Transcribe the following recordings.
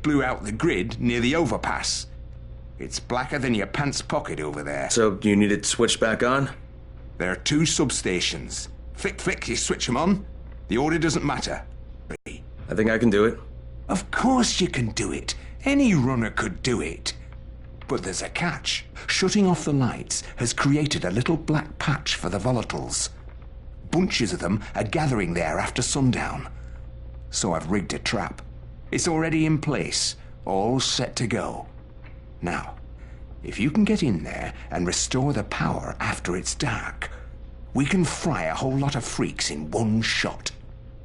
it blew out the grid near the overpass. It's blacker than your pants pocket over there. So, you need it switched back on? There are 2 substations. Flick, you switch them on. The order doesn't matter. I think I can do it. Of course you can do it. Any runner could do it. But there's a catch. Shutting off the lights has created a little black patch for the volatiles. Bunches of them are gathering there after sundown. So I've rigged a trap. It's already in place, all set to go. Now, if you can get in there and restore the power after it's dark, we can fry a whole lot of freaks in one shot.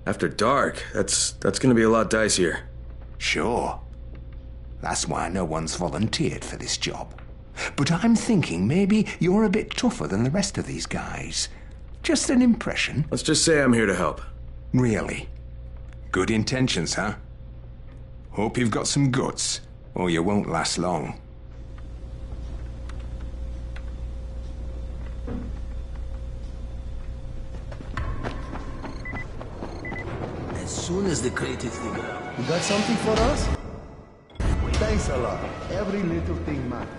After dark? That's gonna be a lot dicier. Sure. That's why no one's volunteered for this job. But I'm thinking maybe you're a bit tougher than the rest of these guys. Just an impression. Let's just say I'm here to help. Really? Good intentions, huh? Hope you've got some guts, or you won't last long. As soon as the crate is figured out. You got something for us? Thanks a lot. Every little thing matters.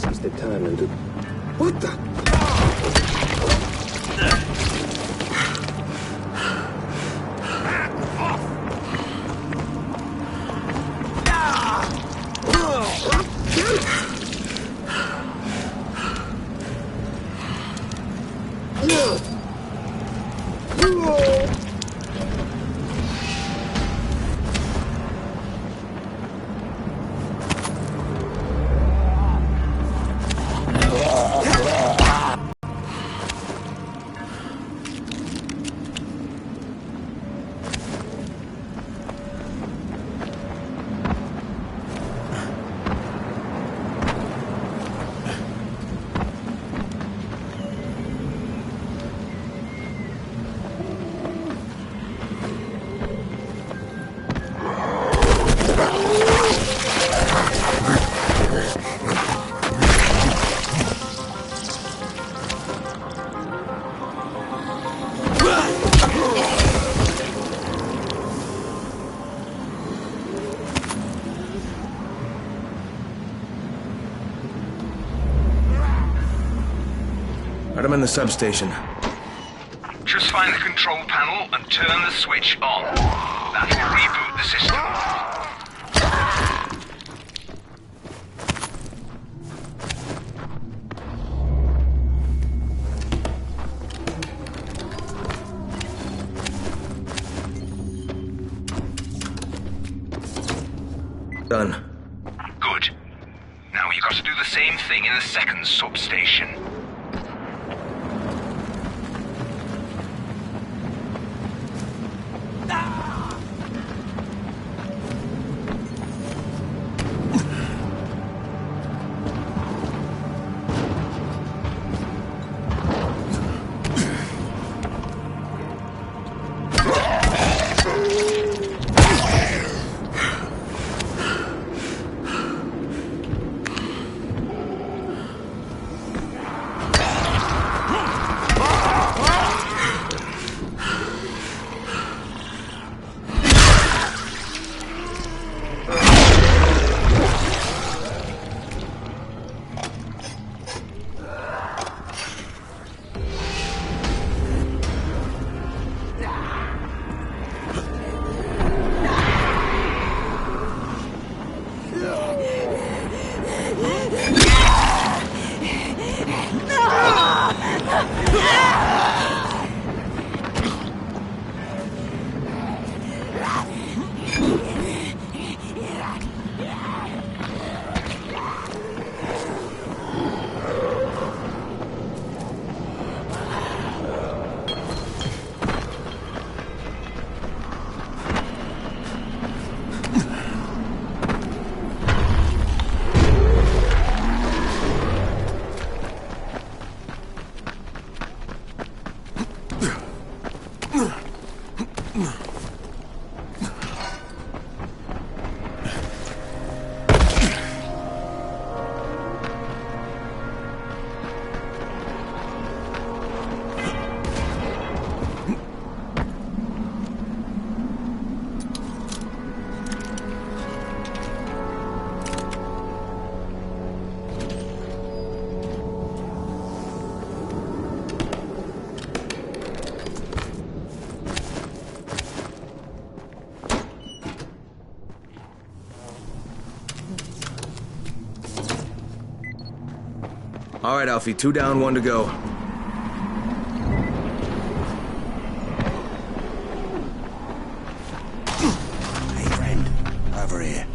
He's determined to... What the... I'm in the substation. Just find the control panel and turn the switch on. That'll reboot the system. Done. Good. Now you got to do the same thing in the second substation. All right, Alfie, 2 down, 1 to go. Hey, friend. Over here.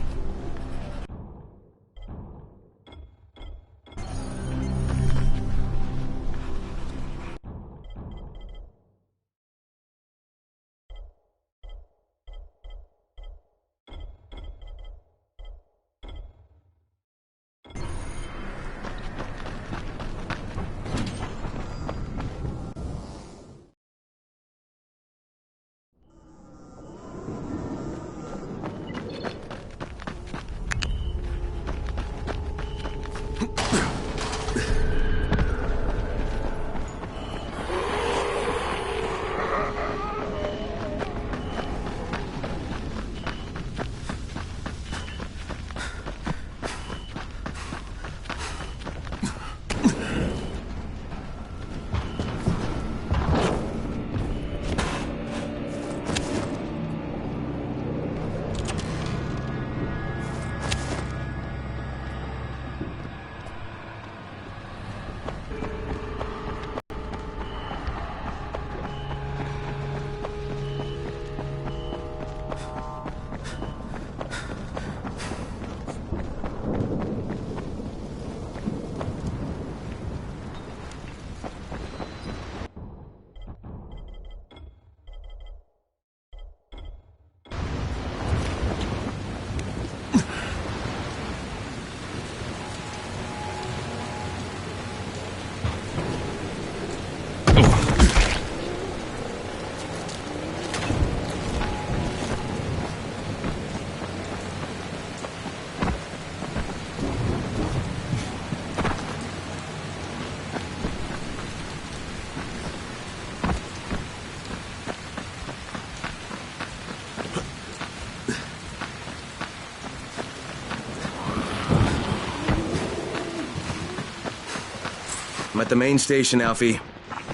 I'm at the main station, Alfie.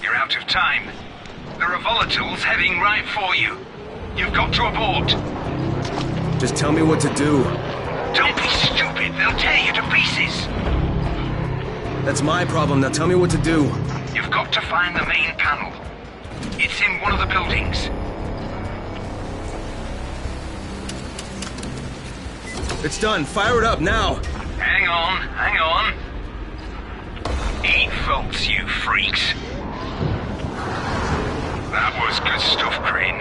You're out of time. There are volatiles heading right for you. You've got to abort. Just tell me what to do. Don't be stupid. They'll tear you to pieces. That's my problem. Now tell me what to do. You've got to find the main panel. It's in one of the buildings. It's done. Fire it up now. Hang on, hang on. 8 volts, you freaks. That was good stuff, Crane.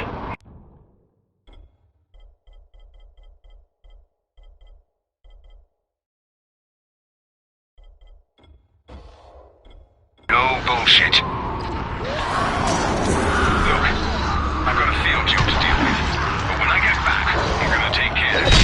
No bullshit. Look, I've got a field job to deal with, but when I get back, I'm gonna take care of you.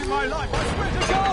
in my life, I swear to God!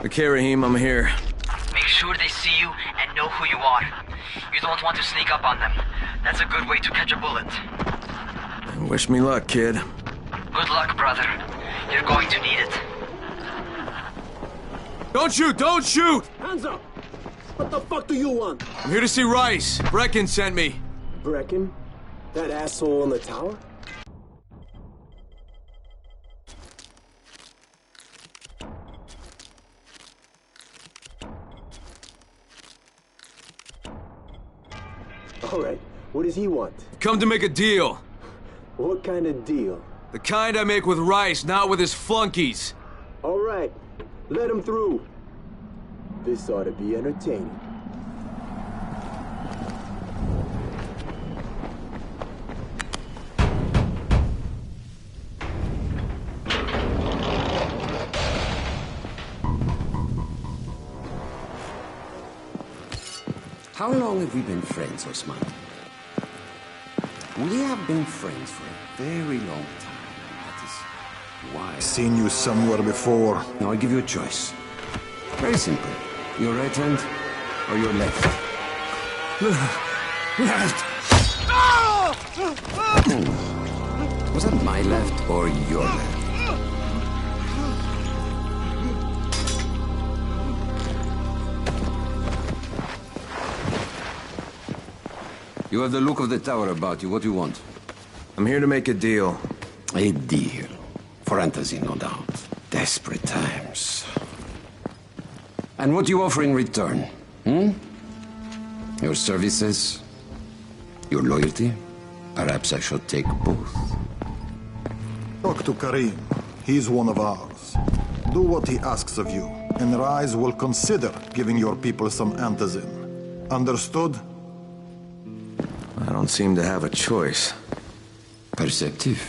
Okay, Rahim, I'm here. Make sure they see you and know who you are. You don't want to sneak up on them. That's a good way to catch a bullet. Wish me luck, kid. Good luck, brother. You're going to need it. Don't shoot! Don't shoot! Hands up! What the fuck do you want? I'm here to see Rice. Brecken sent me. Brecken? That asshole in the tower? Alright, what does he want? Come to make a deal. What kind of deal? The kind I make with Rice, not with his flunkies. Alright, let him through. This ought to be entertaining. How long have we been friends, Osman? We have been friends for a very long time. That is why... Seen you somewhere before. Now I give you a choice. Very simple. Your right hand or your left? Left! Was that my left or your left? You have the look of the tower about you. What do you want? I'm here to make a deal. A deal. For Antazin, no doubt. Desperate times. And what do you offer in return? Hmm? Your services? Your loyalty? Perhaps I should take both. Talk to Karim. He's one of ours. Do what he asks of you, and Rise will consider giving your people some antizin. Understood? I don't seem to have a choice. Perceptive.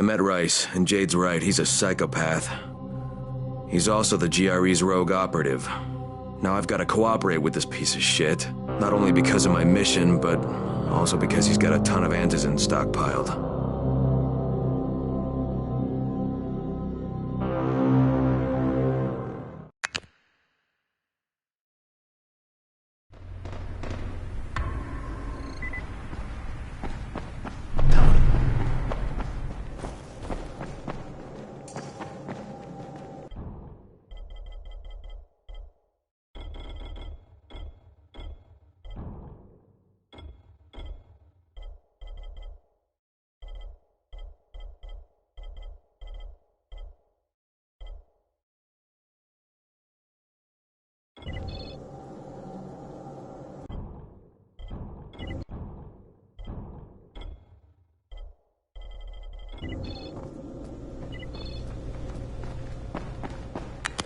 I met Rice, and Jade's right, he's a psychopath. He's also the GRE's rogue operative. Now I've got to cooperate with this piece of shit, not only because of my mission, but also because he's got a ton of antizin stockpiled.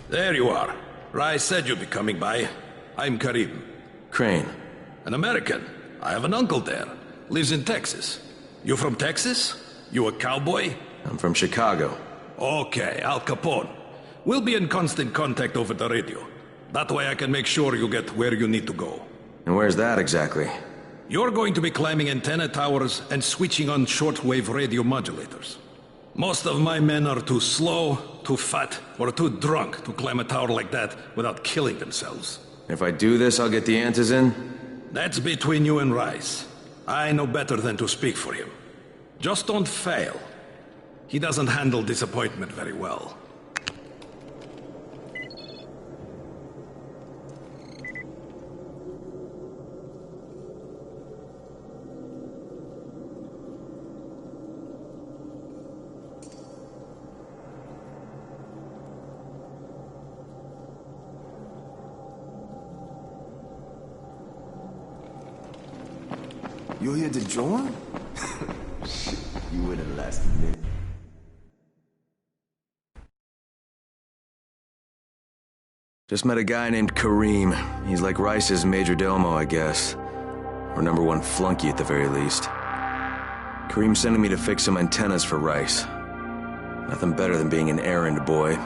There you are. Rice said you'd be coming by. I'm Karim. Crane. An American. I have an uncle there. Lives in Texas. You from Texas? You a cowboy? I'm from Chicago. Okay, Al Capone. We'll be in constant contact over the radio. That way I can make sure you get where you need to go. And where's that exactly? You're going to be climbing antenna towers and switching on shortwave radio modulators. Most of my men are too slow, too fat, or too drunk to climb a tower like that without killing themselves. If I do this, I'll get the antizin? That's between you and Rice. I know better than to speak for him. Just don't fail. He doesn't handle disappointment very well. You're here to join? Shit, you wouldn't last a minute. Just met a guy named Kareem. He's like Rice's major domo, I guess. Or #1 flunky at the very least. Kareem's sending me to fix some antennas for Rice. Nothing better than being an errand boy.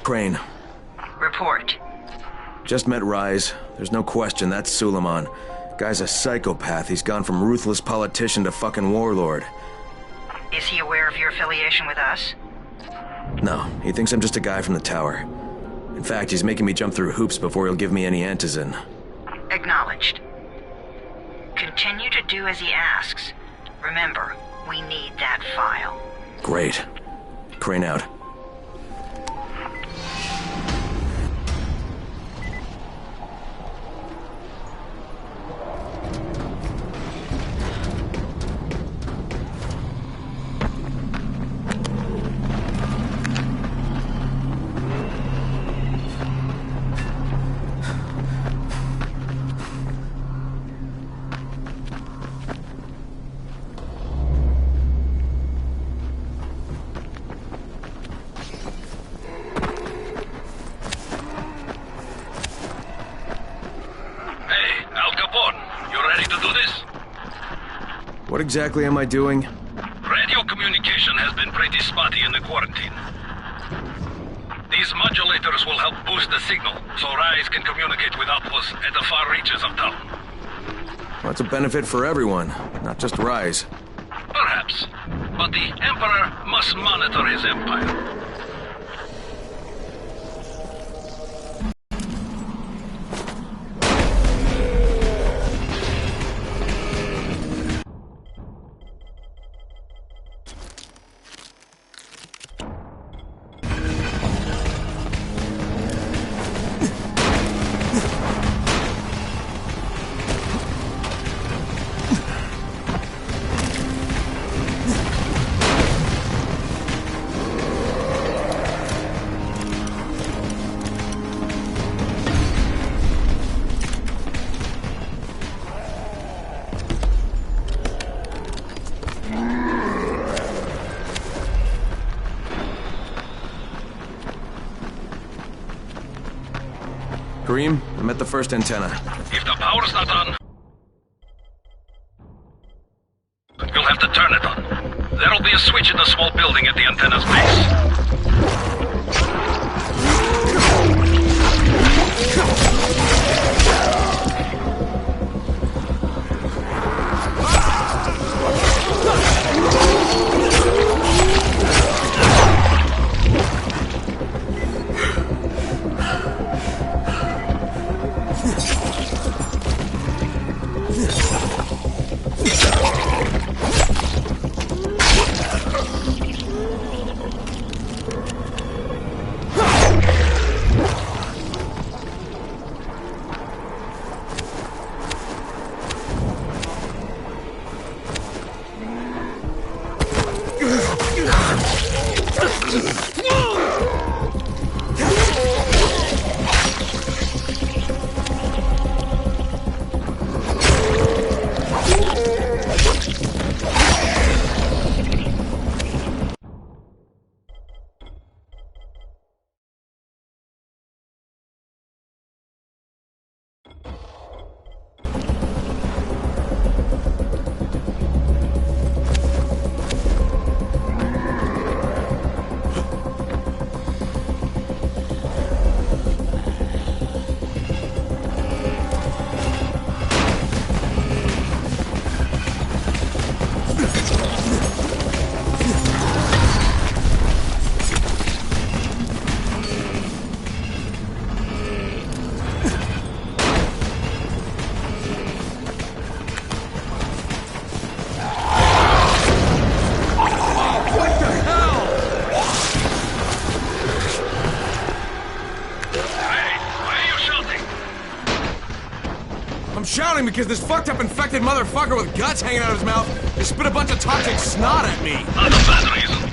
Crane. Report. Just met Rise. There's no question, that's Suleiman. Guy's a psychopath. He's gone from ruthless politician to fucking warlord. Is he aware of your affiliation with us? No, he thinks I'm just a guy from the tower. In fact, he's making me jump through hoops before he'll give me any antizin. Acknowledged. Continue to do as he asks. Remember, we need that file. Great. Crane out. What exactly am I doing? Radio communication has been pretty spotty in the quarantine. These modulators will help boost the signal, so Rise can communicate with outposts at the far reaches of town. Well, that's a benefit for everyone, not just Rise. Perhaps. But the Emperor must monitor his empire. Kareem, I'm at the first antenna. If the power's not on, you'll have to turn it on. There'll be a switch in the small building at the antenna's base. because this fucked up infected motherfucker with guts hanging out of his mouth just spit a bunch of toxic snot at me. Not a bad reason.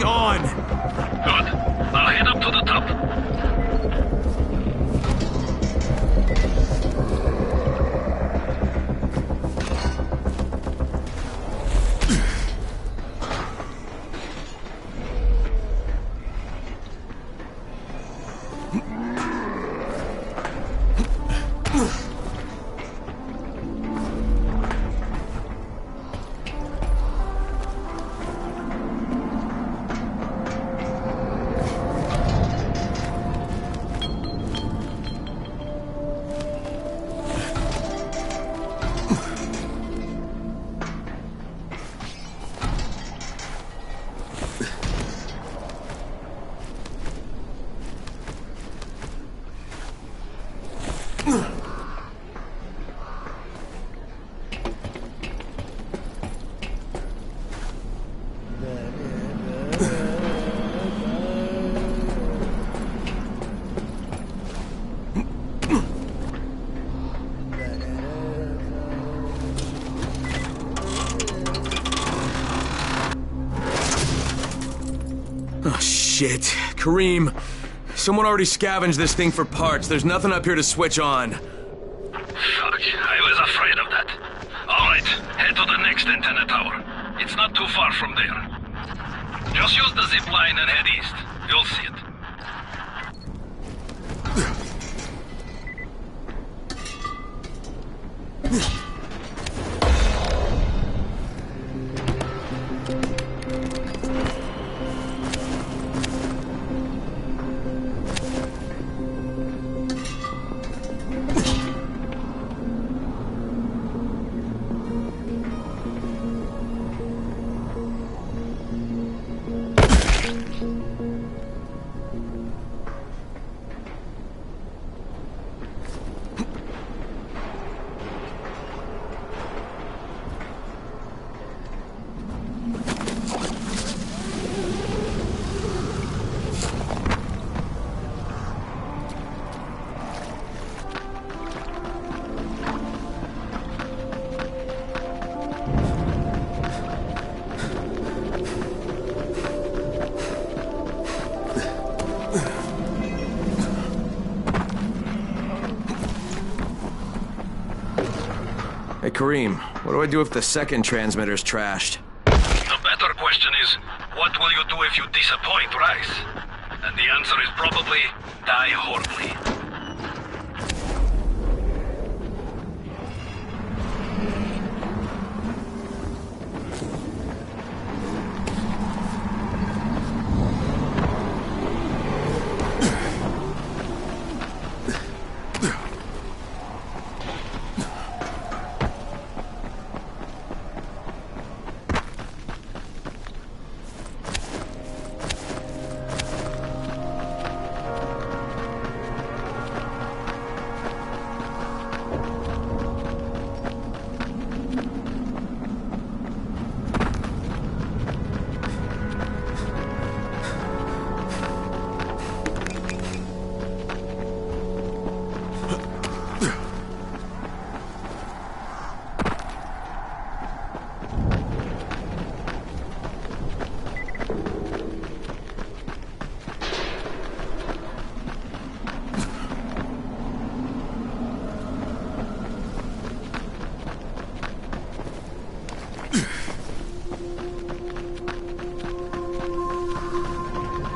On! Good. Now head up to the top. Oh, shit. Kareem, someone already scavenged this thing for parts. There's nothing up here to switch on. Fuck, I was afraid of that. Alright, head to the next antenna tower. It's not too far from there. Just use the zip line and head east. You'll see it. Hey, Kareem, what do I do if the second transmitter's trashed? The better question is, what will you do if you disappoint Rice? And the answer is probably die horribly.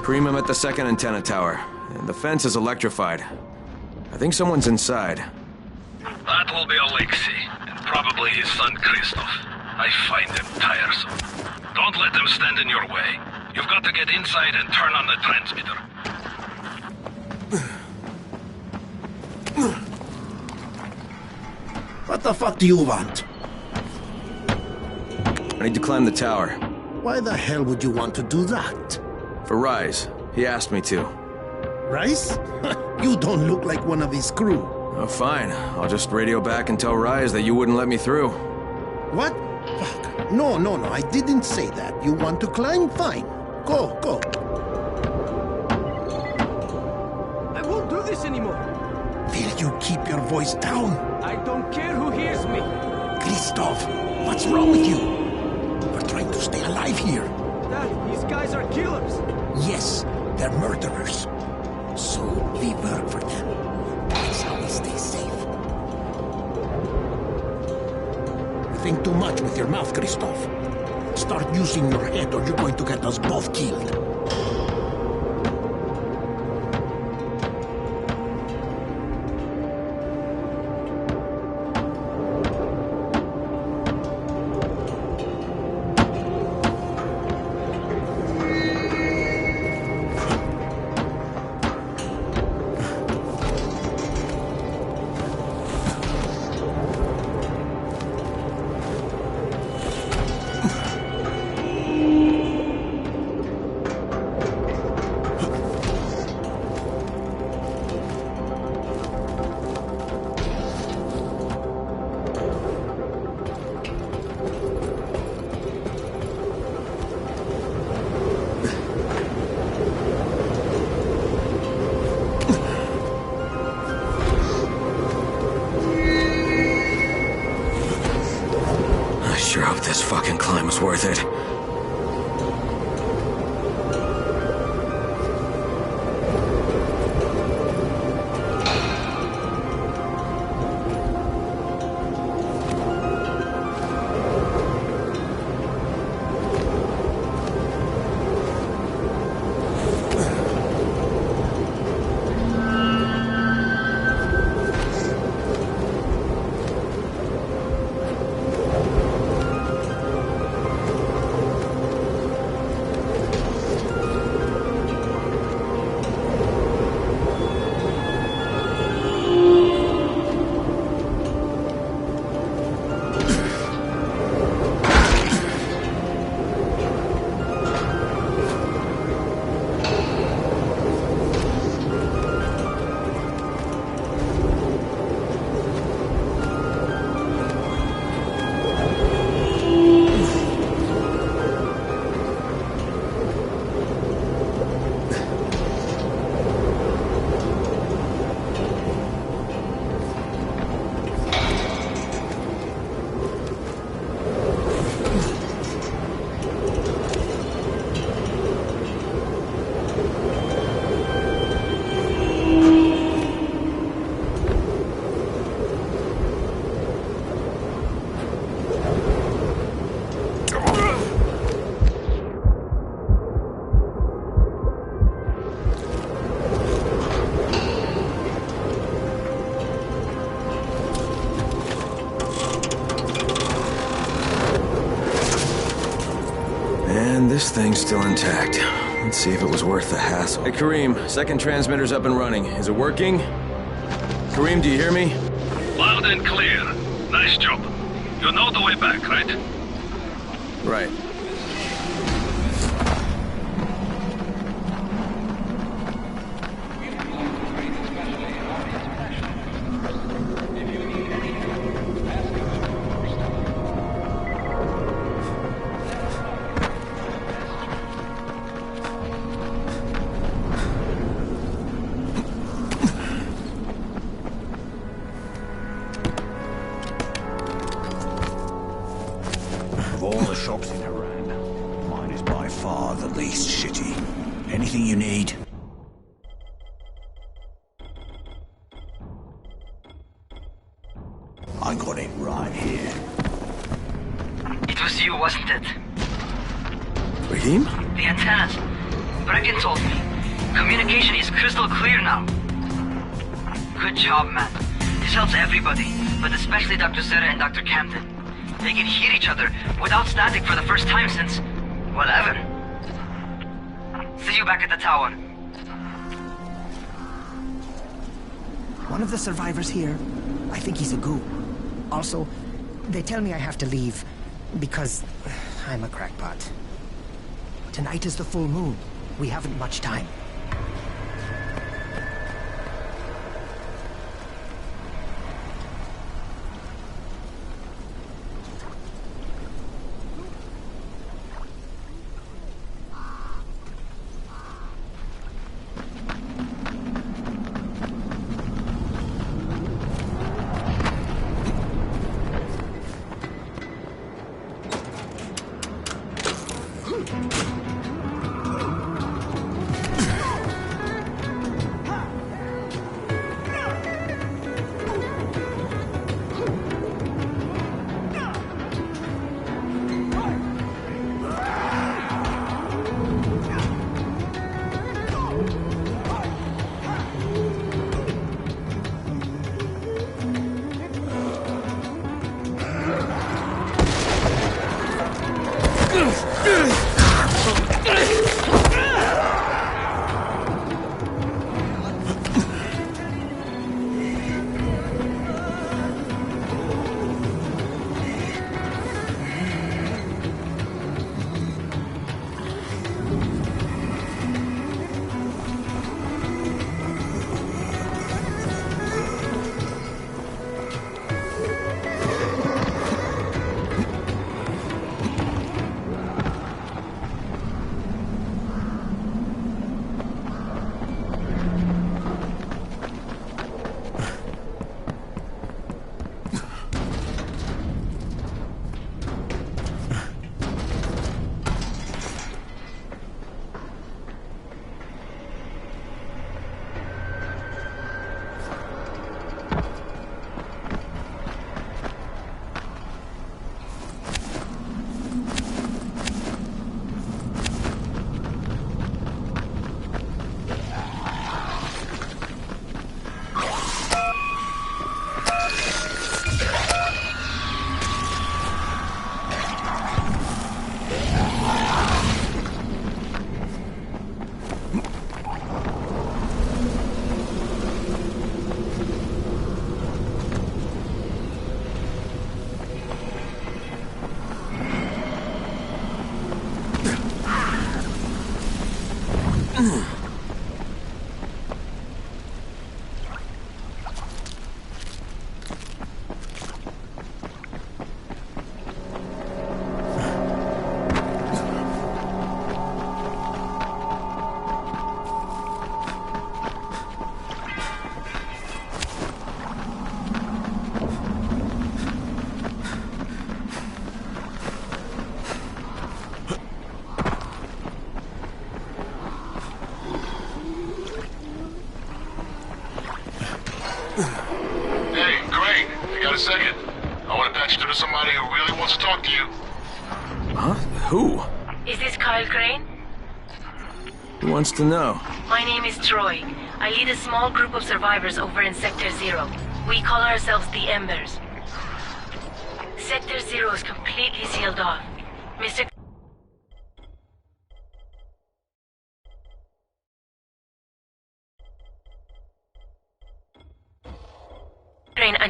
Kareem, I'm at the second antenna tower. The fence is electrified. I think someone's inside. That will be Alexei, and probably his son Christoph. I find them tiresome. Don't let them stand in your way. You've got to get inside and turn on the transmitter. What the fuck do you want? I need to climb the tower. Why the hell would you want to do that? For Rise. He asked me to. Rice? You don't look like one of his crew. Oh, fine. I'll just radio back and tell Rise that you wouldn't let me through. What? Fuck. No, I didn't say that. You want to climb? Fine. Go. I won't do this anymore. Will you keep your voice down? I don't care who hears me. Christoph, what's wrong with you? We're trying to stay alive here. Dad, these guys are killers. Yes, they're murderers. So we work for them. That's how we stay safe. You think too much with your mouth, Christoph. Start using your head or you're going to get us both killed. Sure hope this fucking climb was worth it. And this thing's still intact. Let's see if it was worth the hassle. Hey, Kareem, second transmitter's up and running. Is it working? Kareem, do you hear me? Loud and clear. Nice job. You know the way back, right? Right. Of all the shops in Iran, mine is by far the least shitty. Anything you need? I got it right here. It was you, wasn't it? Raheem? The antennas. Brecken told me. Communication is crystal clear now. Good job, man. This helps everybody, but especially Dr. Zeta and Dr. Camden. They can hear each other without static for the first time since... well, ever. See you back at the tower. One of the survivors here, I think he's a ghoul. Also, they tell me I have to leave because I'm a crackpot. Tonight is the full moon. We haven't much time. got a second? I want to patch you to somebody who really wants to talk to you. Huh? Who? Is this Kyle Crane? Who wants to know? My name is Troy. I lead a small group of survivors over in Sector Zero. We call ourselves the Embers. Sector Zero is completely sealed off. Mr.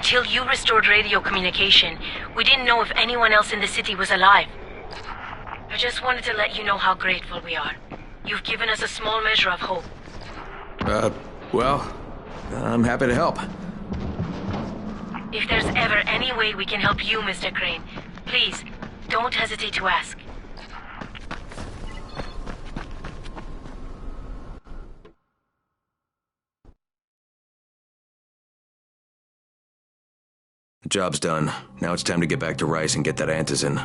Until you restored radio communication, we didn't know if anyone else in the city was alive. I just wanted to let you know how grateful we are. You've given us a small measure of hope. Well, I'm happy to help. If there's ever any way we can help you, Mr. Crane, please, don't hesitate to ask. The job's done. Now it's time to get back to Rice and get that antizin.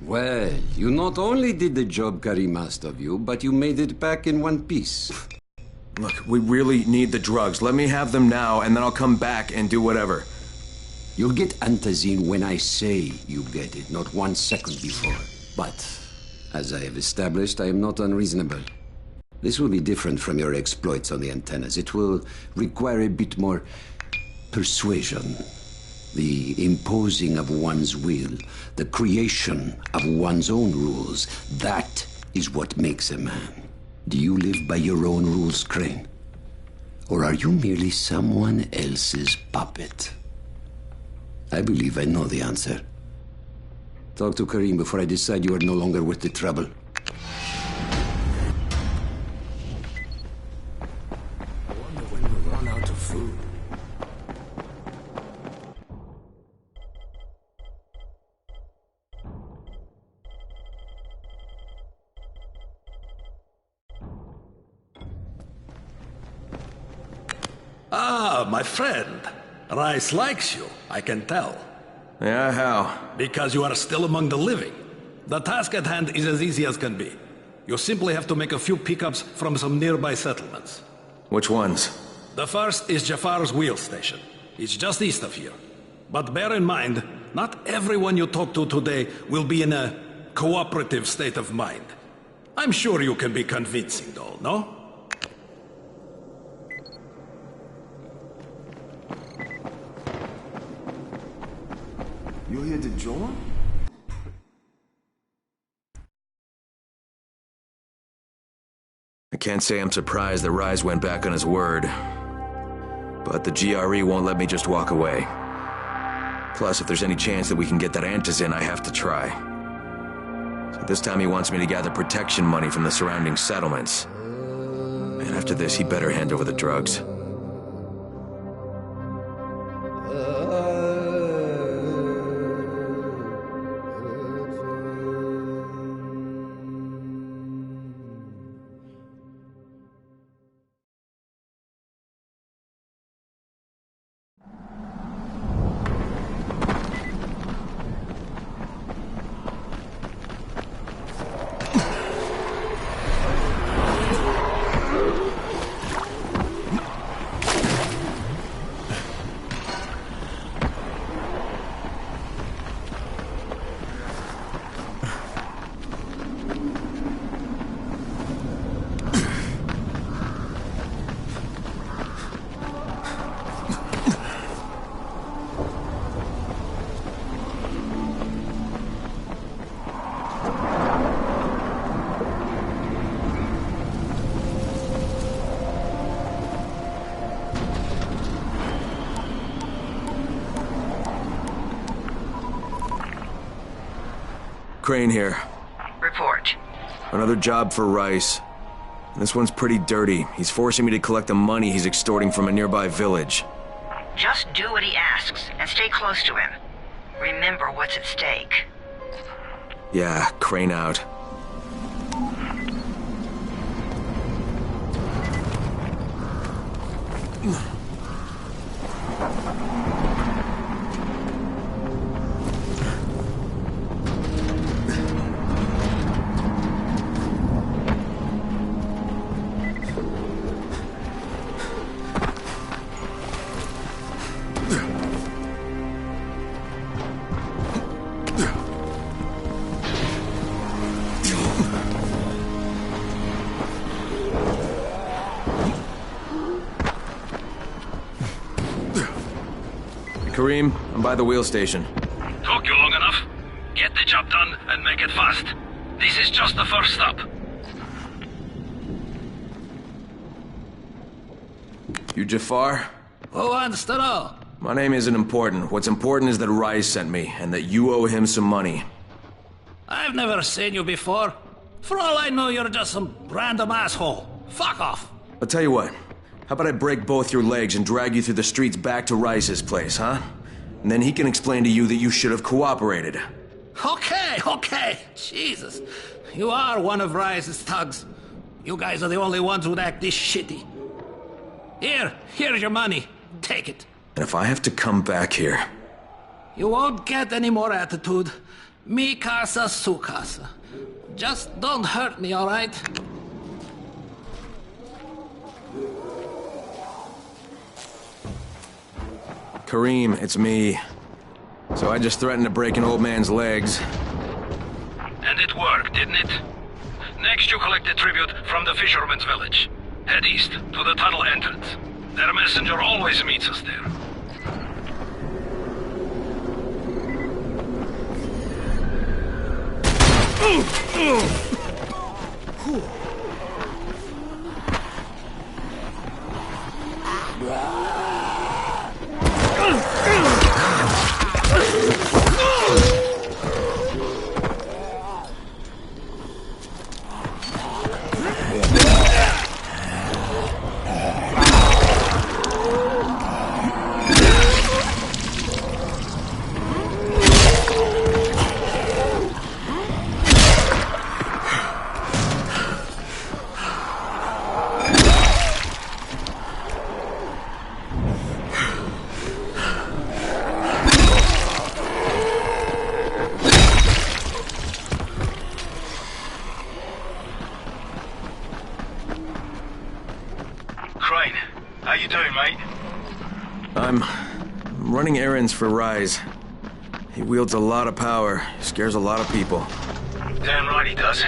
Well, you not only did the job Karim asked of you, but you made it back in one piece. Look, we really need the drugs. Let me have them now, and then I'll come back and do whatever. You'll get antizin when I say you get it, not 1 second before. But, as I have established, I am not unreasonable. This will be different from your exploits on the antennas. It will require a bit more persuasion. The imposing of one's will, the creation of one's own rules, that is what makes a man. Do you live by your own rules, Crane? Or are you merely someone else's puppet? I believe I know the answer. Talk to Karim before I decide you are no longer worth the trouble. I wonder when we'll run out of food. Ah, my friend. Rice likes you, I can tell. Yeah, how? Because you are still among the living. The task at hand is as easy as can be. You simply have to make a few pickups from some nearby settlements. Which ones? The first is Jafar's wheel station. It's just east of here. But bear in mind, not everyone you talk to today will be in a cooperative state of mind. I'm sure you can be convincing, though, no? You're here to join? I can't say I'm surprised that Rise went back on his word. But the GRE won't let me just walk away. Plus, if there's any chance that we can get that antizin, I have to try. So this time he wants me to gather protection money from the surrounding settlements. And after this, he better hand over the drugs. Crane here. Report. Another job for Rice. This one's pretty dirty. He's forcing me to collect the money he's extorting from a nearby village. Just do what he asks and stay close to him. Remember what's at stake. Yeah, Crane out. Kareem, I'm by the wheel station. Took you long enough? Get the job done and make it fast. This is just the first stop. You Jafar? Who wants to know? My name isn't important. What's important is that Rais sent me, and that you owe him some money. I've never seen you before. For all I know, you're just some random asshole. Fuck off. I'll tell you what. How about I break both your legs and drag you through the streets back to Rice's place, huh? And then he can explain to you that you should have cooperated. Okay. Jesus. You are one of Rice's thugs. You guys are the only ones who'd act this shitty. Here's your money. Take it. And if I have to come back here... You won't get any more attitude. Mi casa, su casa. Just don't hurt me, all right? Kareem, it's me. So I just threatened to break an old man's legs. And it worked, didn't it? Next you collect the tribute from the fisherman's village. Head east to the tunnel entrance. Their messenger always meets us there. How you doing, mate? I'm running errands for Rise. He wields a lot of power, scares a lot of people. Damn right he does.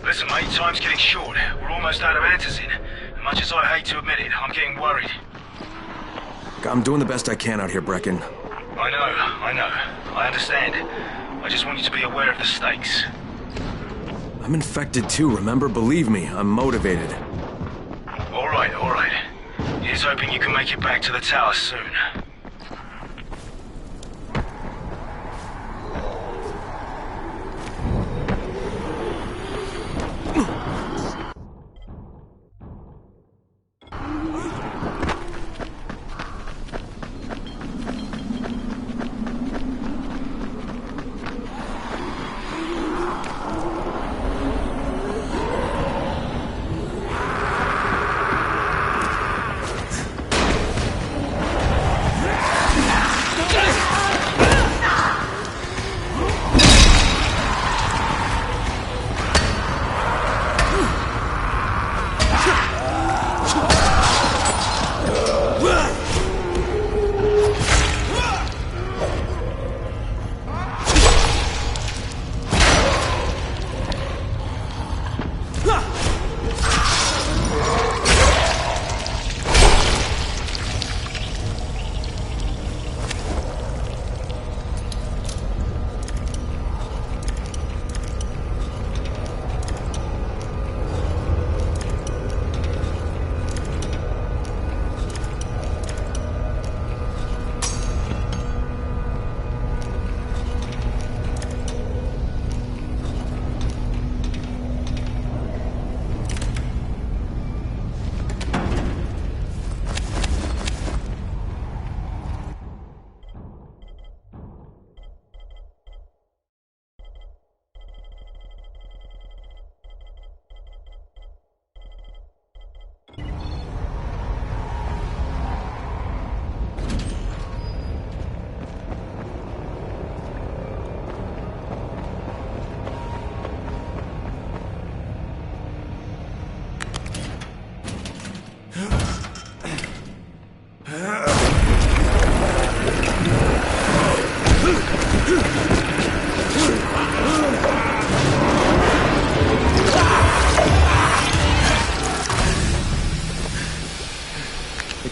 Listen, mate, time's getting short. We're almost out of Antizin. As much as I hate to admit it, I'm getting worried. I'm doing the best I can out here, Brecken. I know. I understand. I just want you to be aware of the stakes. I'm infected too, remember? Believe me, I'm motivated. All right. Here's hoping you can make it back to the tower soon.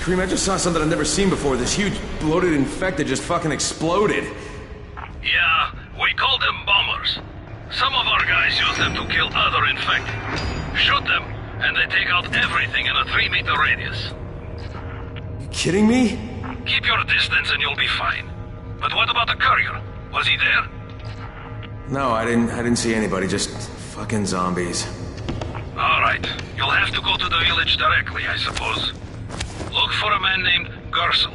Kareem, I just saw something I've never seen before. This huge, bloated infected just fucking exploded. Yeah, we call them bombers. Some of our guys use them to kill other infected. Shoot them, and they take out everything in a 3-meter radius. You kidding me? Keep your distance and you'll be fine. But what about the courier? Was he there? No, I didn't see anybody, just fucking zombies. Alright, you'll have to go to the village directly, I suppose. Look for a man named Gersel.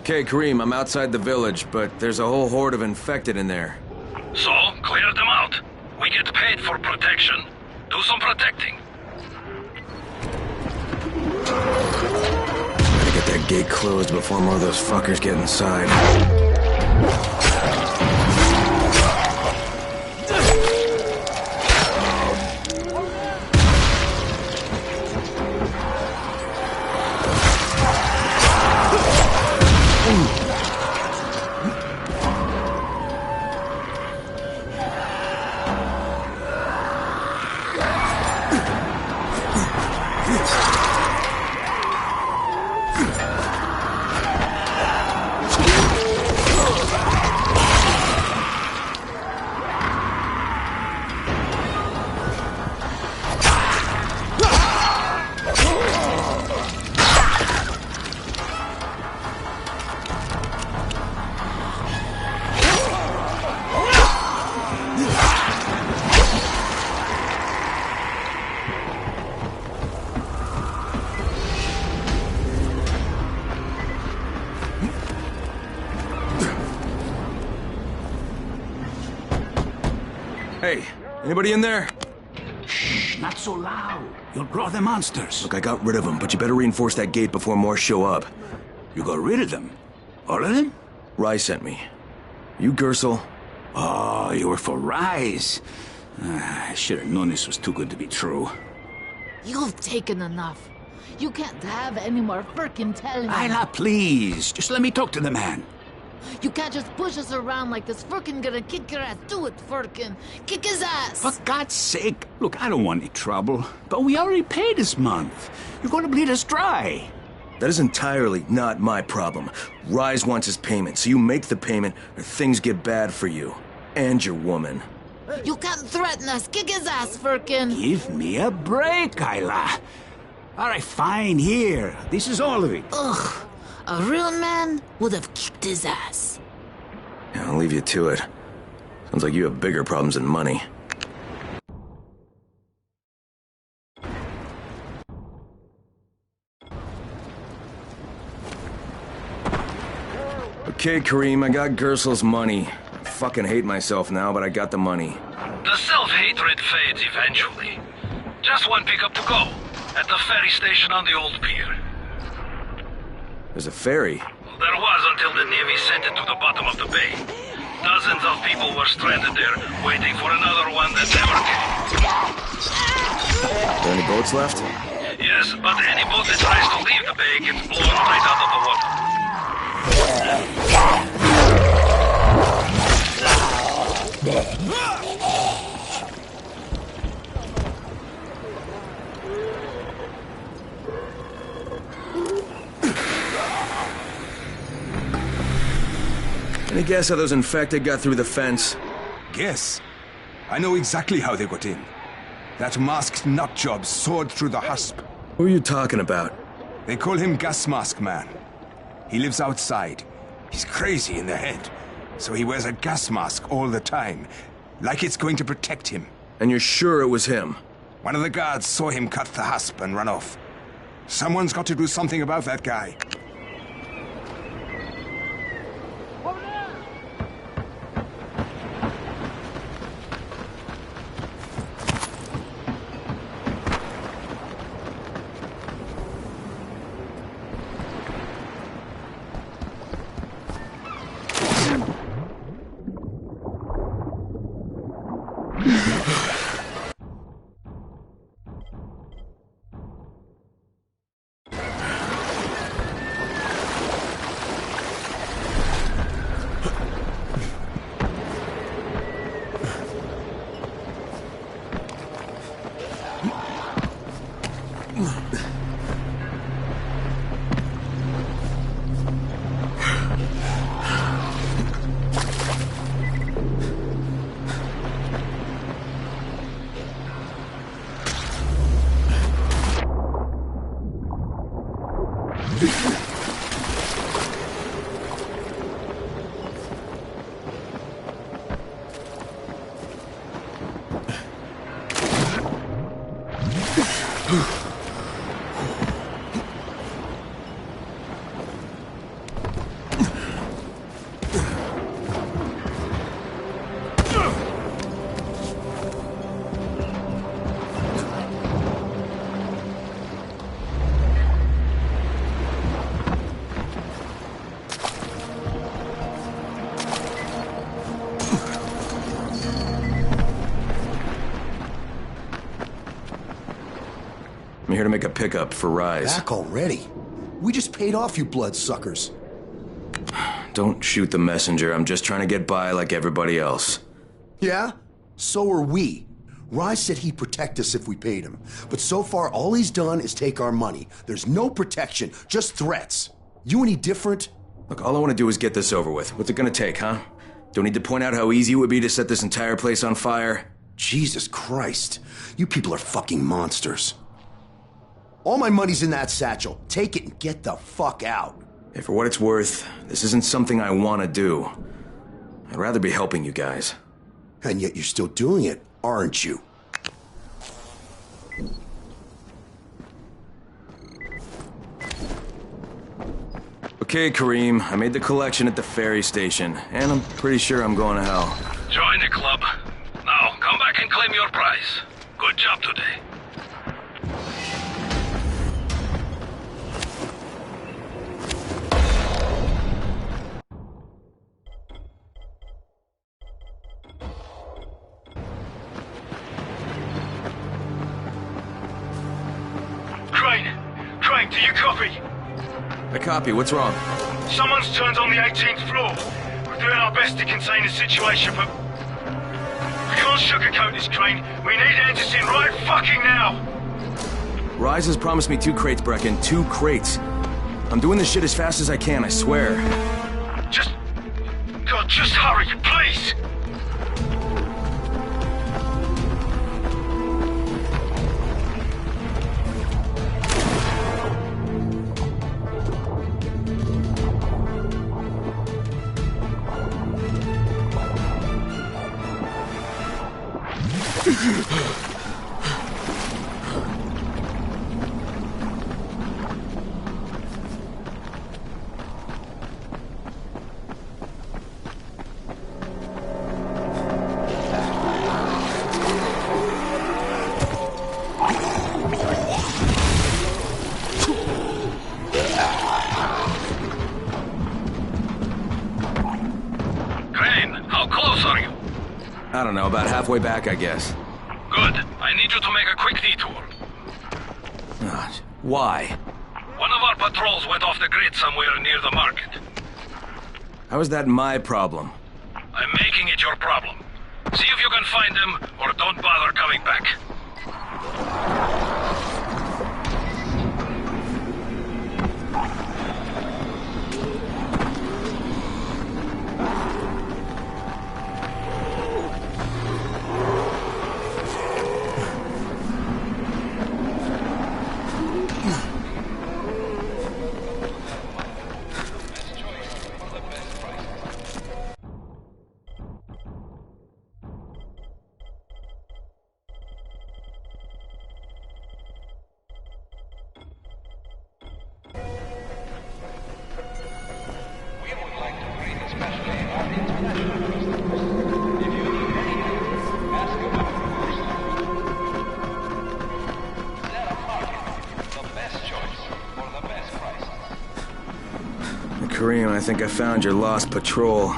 Okay, Kareem, I'm outside the village, but there's a whole horde of infected in there. So, clear them out. We get paid for protection. Do some protecting. Gotta get that gate closed before more of those fuckers get inside. Hey, anybody in there? Shh, not so loud. You'll draw the monsters. Look, I got rid of them, but you better reinforce that gate before more show up. You got rid of them? All of them? Rai sent me. You Gersel, Oh, you were for Rise. I should have known this was too good to be true. You've taken enough. You can't have any more frickin' telling. Isla, please. Just let me talk to the man. You can't just push us around like this. Frickin' gonna kick your ass. Do it, frickin'. Kick his ass. For God's sake. Look, I don't want any trouble. But we already paid this month. You're gonna bleed us dry. That is entirely not my problem. Rise wants his payment, so you make the payment or things get bad for you. And your woman. You can't threaten us. Kick his ass, frickin'. Give me a break, Isla. All right, fine, here. This is all of it. Ugh. A real man would have kicked his ass. Yeah, I'll leave you to it. Sounds like you have bigger problems than money. Okay, Kareem, I got Gersel's money. I fucking hate myself now, but I got the money. The self-hatred fades eventually. Just one pickup to go. At the ferry station on the old pier. There's a ferry. There was until the Navy sent it to the bottom of the bay. Dozens of people were stranded there, waiting for another one that never came. Are there any boats left? Yes, but any boat that tries to leave the bay gets blown right out of the water. Any guess how those infected got through the fence? Guess? I know exactly how they got in. That masked nutjob soared through the husp. Who are you talking about? They call him Gas Mask Man. He lives outside. He's crazy in the head, so he wears a gas mask all the time, like it's going to protect him. And you're sure it was him? One of the guards saw him cut the husp and run off. Someone's got to do something about that guy. I'm here to make a pickup for Rise. Back already? We just paid off, you bloodsuckers. Don't shoot the messenger. I'm just trying to get by like everybody else. Yeah? So are we. Rise said he'd protect us if we paid him. But so far, all he's done is take our money. There's no protection, just threats. You any different? Look, all I want to do is get this over with. What's it gonna take, huh? Don't need to point out how easy it would be to set this entire place on fire? Jesus Christ. You people are fucking monsters. All my money's in that satchel. Take it and get the fuck out. Hey, for what it's worth, this isn't something I want to do. I'd rather be helping you guys. And yet you're still doing it, aren't you? Okay, Kareem, I made the collection at the ferry station, and I'm pretty sure I'm going to hell. Join the club. Now, come back and claim your prize. Good job today. you copy? I copy. What's wrong? Someone's turned on the 18th floor. We're doing our best to contain the situation, but... we can't sugarcoat this, Crane. We need Anderson right fucking now! Rise has promised me 2 crates, Brecken. 2 crates. I'm doing this shit as fast as I can, I swear. God, just hurry, please! I don't know, about halfway back, I guess. Good. I need you to make a quick detour. Why? One of our patrols went off the grid somewhere near the market. How is that my problem? I'm making it your problem. See if you can find them, or don't bother coming back. Kareem, I think I found your lost patrol.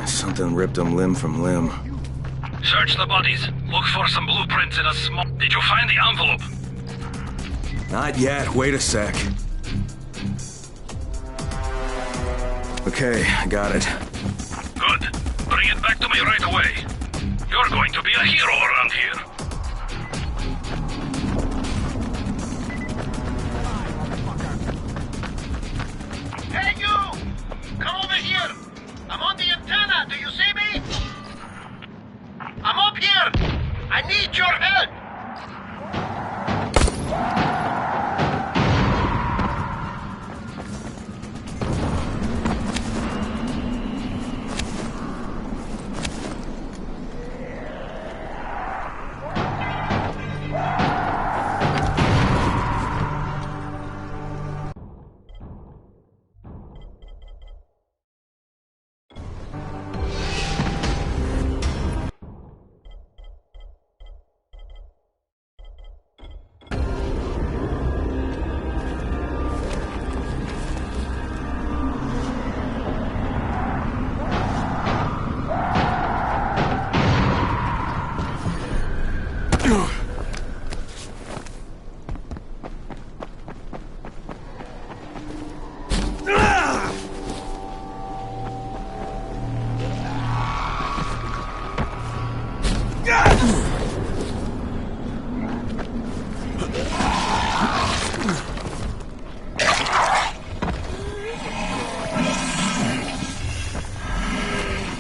Something ripped them limb from limb. Search the bodies. Look for some blueprints in a small... Did you find the envelope? Not yet. Wait a sec. Okay, I got it. Good. Bring it back to me right away. You're going to be a hero around here. Hey, you! Come over here! I'm on the antenna, do you see me? I'm up here! I need your help!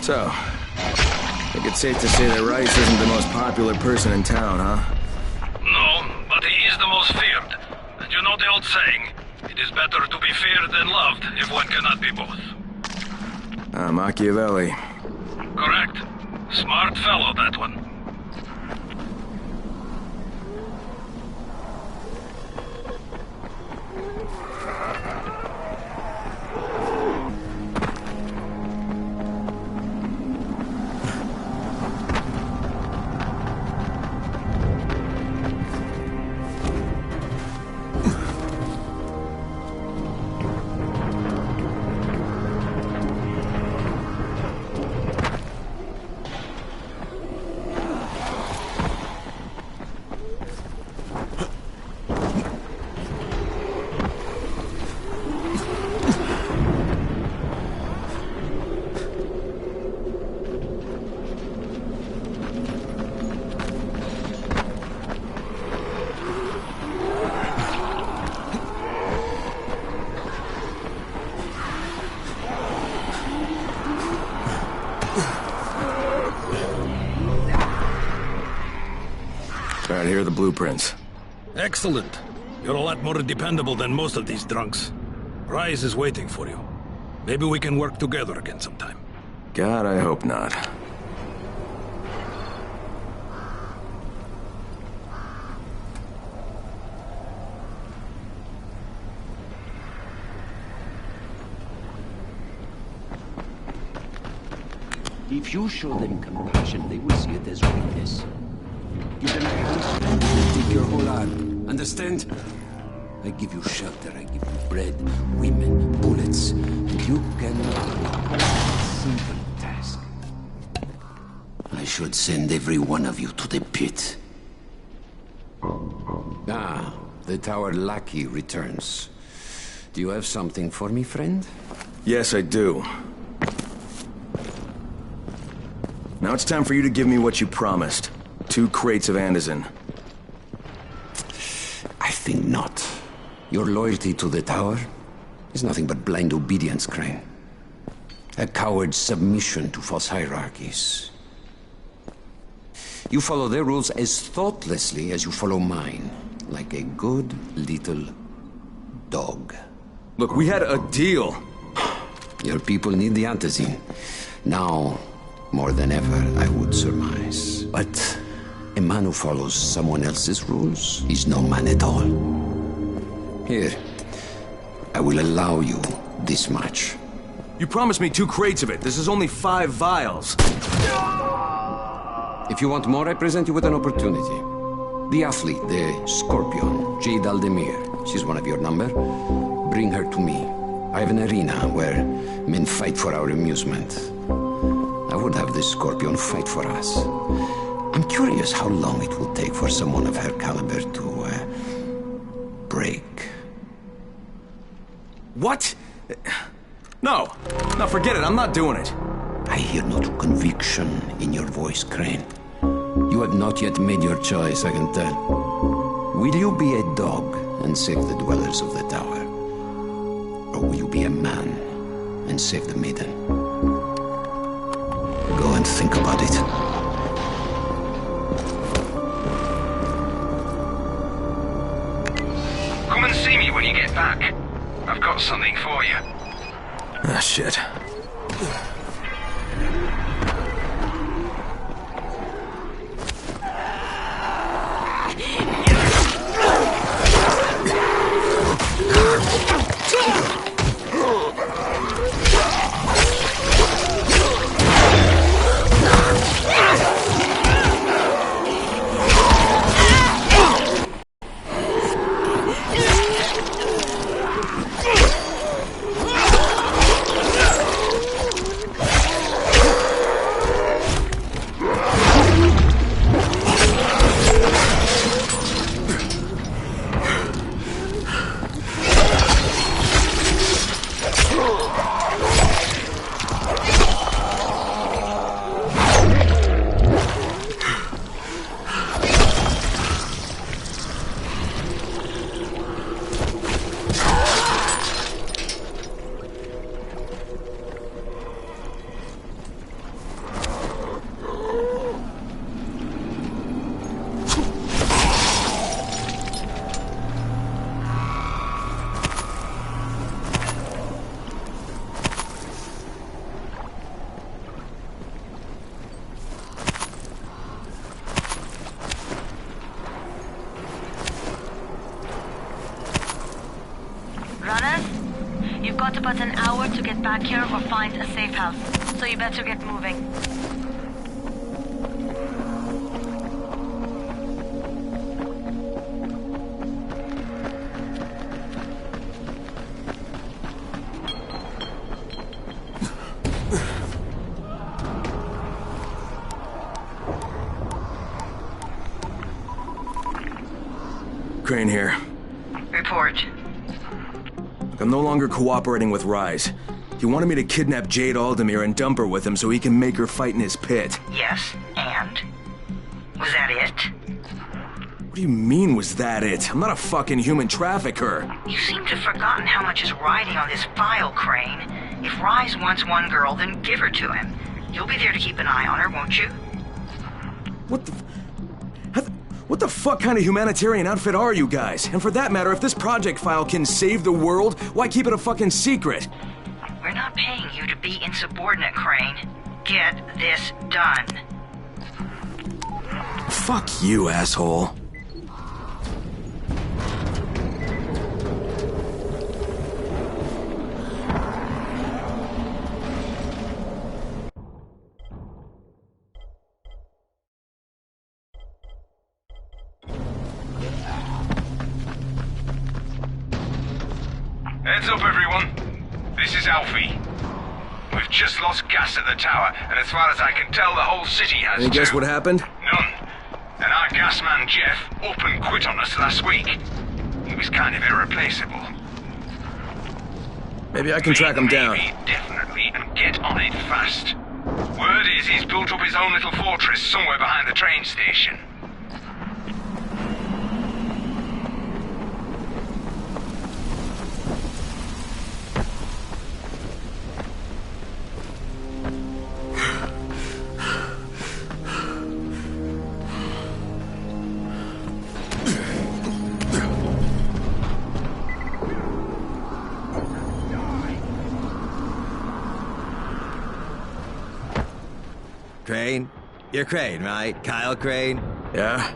So, I think it's safe to say that Rice isn't the most popular person in town, huh? No, but he is the most feared. And you know the old saying, it is better to be feared than loved if one cannot be both. Machiavelli. Correct. Smart fellow, that one. Alright, here are the blueprints. Excellent. You're a lot more dependable than most of these drunks. Rise is waiting for you. Maybe we can work together again sometime. God, I hope not. If you show them compassion, they will see it as weakness. Give them a hand, they'll take your whole arm. Understand? I give you shelter, I give you bread, women, bullets, and you can... Simple task. I should send every one of you to the pit. Ah, the tower lackey returns. Do you have something for me, friend? Yes, I do. Now it's time for you to give me what you promised. 2 crates of Andazin. I think not. Your loyalty to the tower is nothing but blind obedience, Crane. A coward's submission to false hierarchies. You follow their rules as thoughtlessly as you follow mine. Like a good little dog. Look, we had a deal. Your people need the Antizin. Now, more than ever, I would surmise. But a man who follows someone else's rules is no man at all. Here, I will allow you this much. You promised me 2 crates of it. This is only 5 vials. If you want more, I present you with an opportunity. The athlete, the Scorpion, Jade Aldemir. She's one of your number. Bring her to me. I have an arena where men fight for our amusement. I would have the Scorpion fight for us. I'm curious how long it will take for someone of her caliber to, break. What? No. No, forget it. I'm not doing it. I hear no conviction in your voice, Crane. You have not yet made your choice, I can tell. Will you be a dog and save the dwellers of the tower? Or will you be a man and save the maiden? Go and think about it. Come and see me when you get back. I've got something for you. Ah, shit. You've got about an hour to get back here or find a safe house, so you better get moving. Crane here. Report. I'm no longer cooperating with Rise. He wanted me to kidnap Jade Aldemir and dump her with him so he can make her fight in his pit. Yes, and? Was that it? What do you mean, was that it? I'm not a fucking human trafficker. You seem to have forgotten how much is riding on this file, Crane. If Rise wants one girl, then give her to him. You'll be there to keep an eye on her, won't you? What the... What the fuck kind of humanitarian outfit are you guys? And for that matter, if this project file can save the world, why keep it a fucking secret? We're not paying you to be insubordinate, Crane. Get this done. Fuck you, asshole. Heads up, everyone. This is Alfie. We've just lost gas at the tower, and as far as I can tell, the whole city has Any guess too. what happened? None. And our gas man, Jeff, up and quit on us last week. He was kind of irreplaceable. Maybe I can track him down. Maybe, definitely, and get on it fast. Word is he's built up his own little fortress somewhere behind the train station. Crane? You're Crane, right? Kyle Crane? Yeah?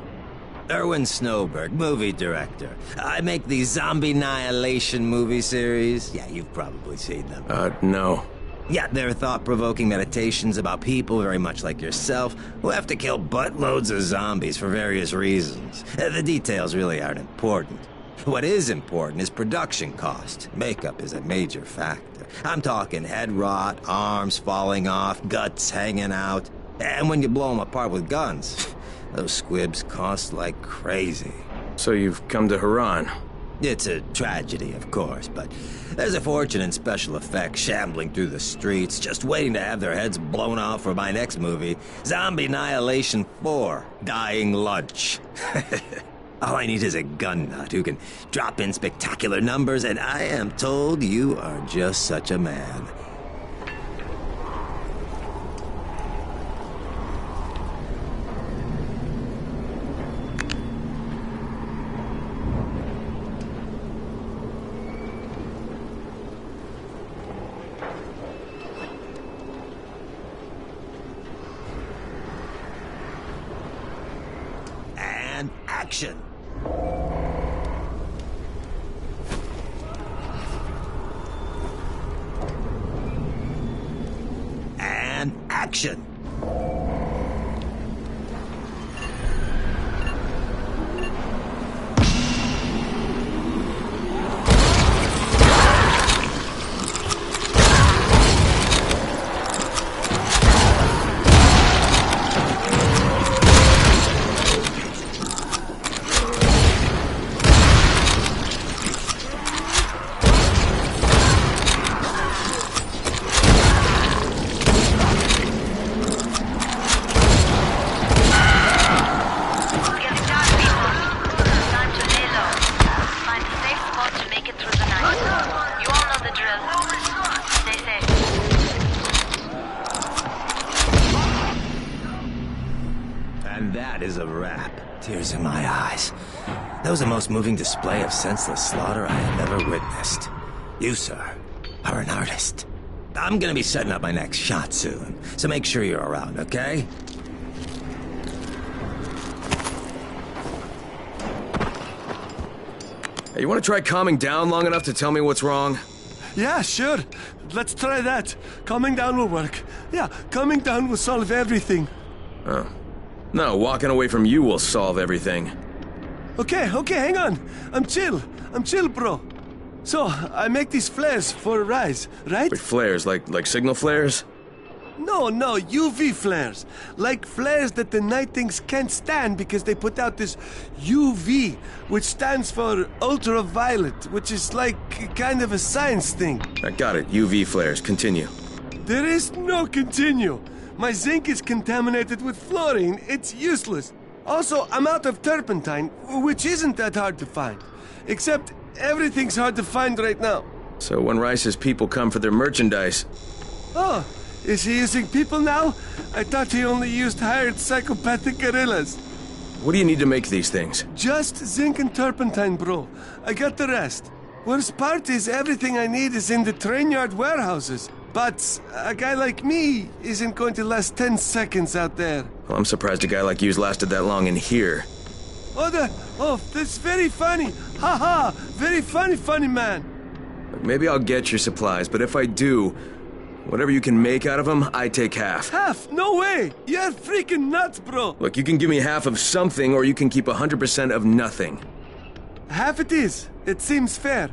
Erwin Snowberg, movie director. I make the Zombie Annihilation movie series. Yeah, you've probably seen them. No. Yeah, they're thought-provoking meditations about people very much like yourself who have to kill buttloads of zombies for various reasons. The details really aren't important. What is important is production cost. Makeup is a major factor. I'm talking head rot, arms falling off, guts hanging out. And when you blow them apart with guns, those squibs cost like crazy. So you've come to Haran? It's a tragedy, of course, but there's a fortune in special effects shambling through the streets, just waiting to have their heads blown off for my next movie, Zombie Annihilation 4, Dying Lunch. All I need is a gun nut who can drop in spectacular numbers, and I am told you are just such a man. And action! And action! And that is a wrap. Tears in my eyes. That was the most moving display of senseless slaughter I have ever witnessed. You, sir, are an artist. I'm gonna be setting up my next shot soon, so make sure you're around, okay? Hey, you want to try calming down long enough to tell me what's wrong? Yeah, sure. Let's try that. Calming down will work. Yeah, calming down will solve everything. Oh. No, walking away from you will solve everything. Okay, hang on. I'm chill, bro. So, I make these flares for Rise, right? Wait, flares? Like signal flares? No, UV flares. Like flares that the Night Things can't stand because they put out this UV, which stands for ultraviolet, which is like kind of a science thing. I got it. UV flares. Continue. There is no continue. My zinc is contaminated with fluorine. It's useless. Also, I'm out of turpentine, which isn't that hard to find. Except everything's hard to find right now. So when Rice's people come for their merchandise... Oh, is he using people now? I thought he only used hired psychopathic guerrillas. What do you need to make these things? Just zinc and turpentine, bro. I got the rest. Worst part is everything I need is in the train yard warehouses. But a guy like me isn't going to last 10 seconds out there. Well, I'm surprised a guy like you's lasted that long in here. Oh, that's very funny. Ha ha! Very funny man. Look, maybe I'll get your supplies, but if I do, whatever you can make out of them, I take half. Half? No way! You're freaking nuts, bro! Look, you can give me half of something, or you can keep 100% of nothing. Half it is. It seems fair.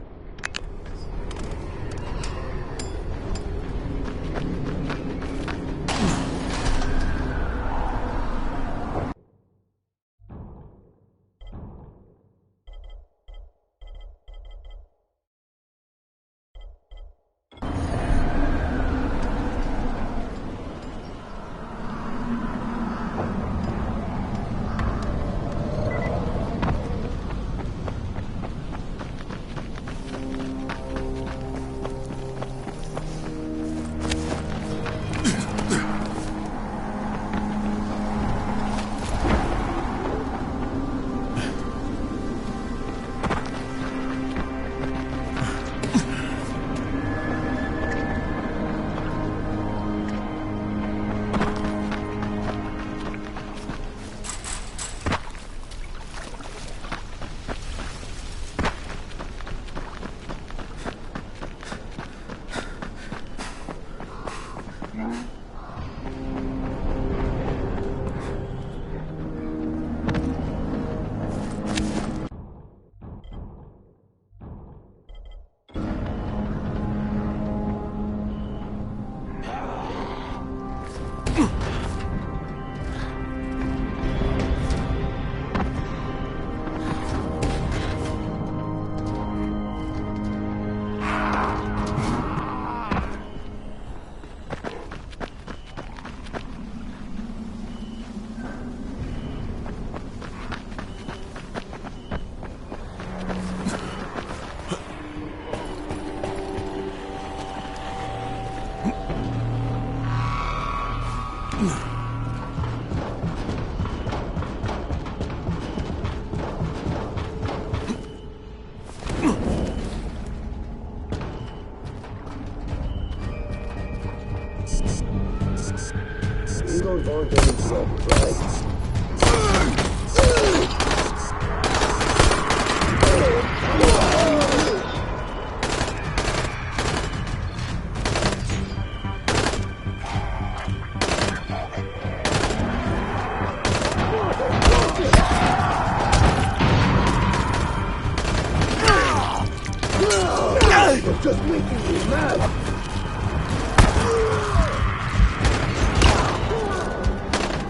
Just making me mad.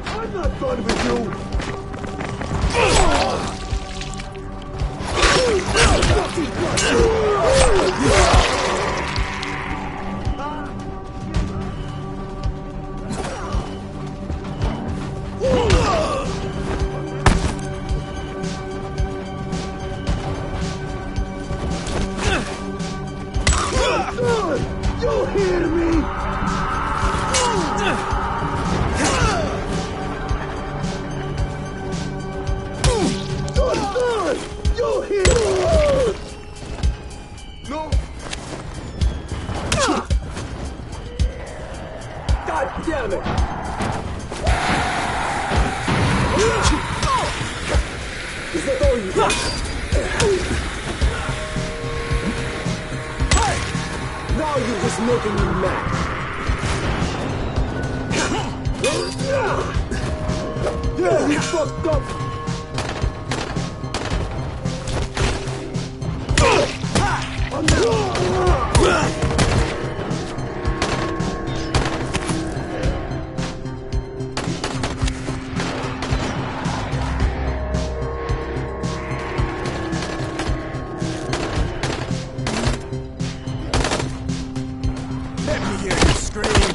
I'm not done with you. You hear me? You hear me? No. God damn it! Is that all you got? Now you're just making me mad. Yeah, he fucked up. Let me hear you scream.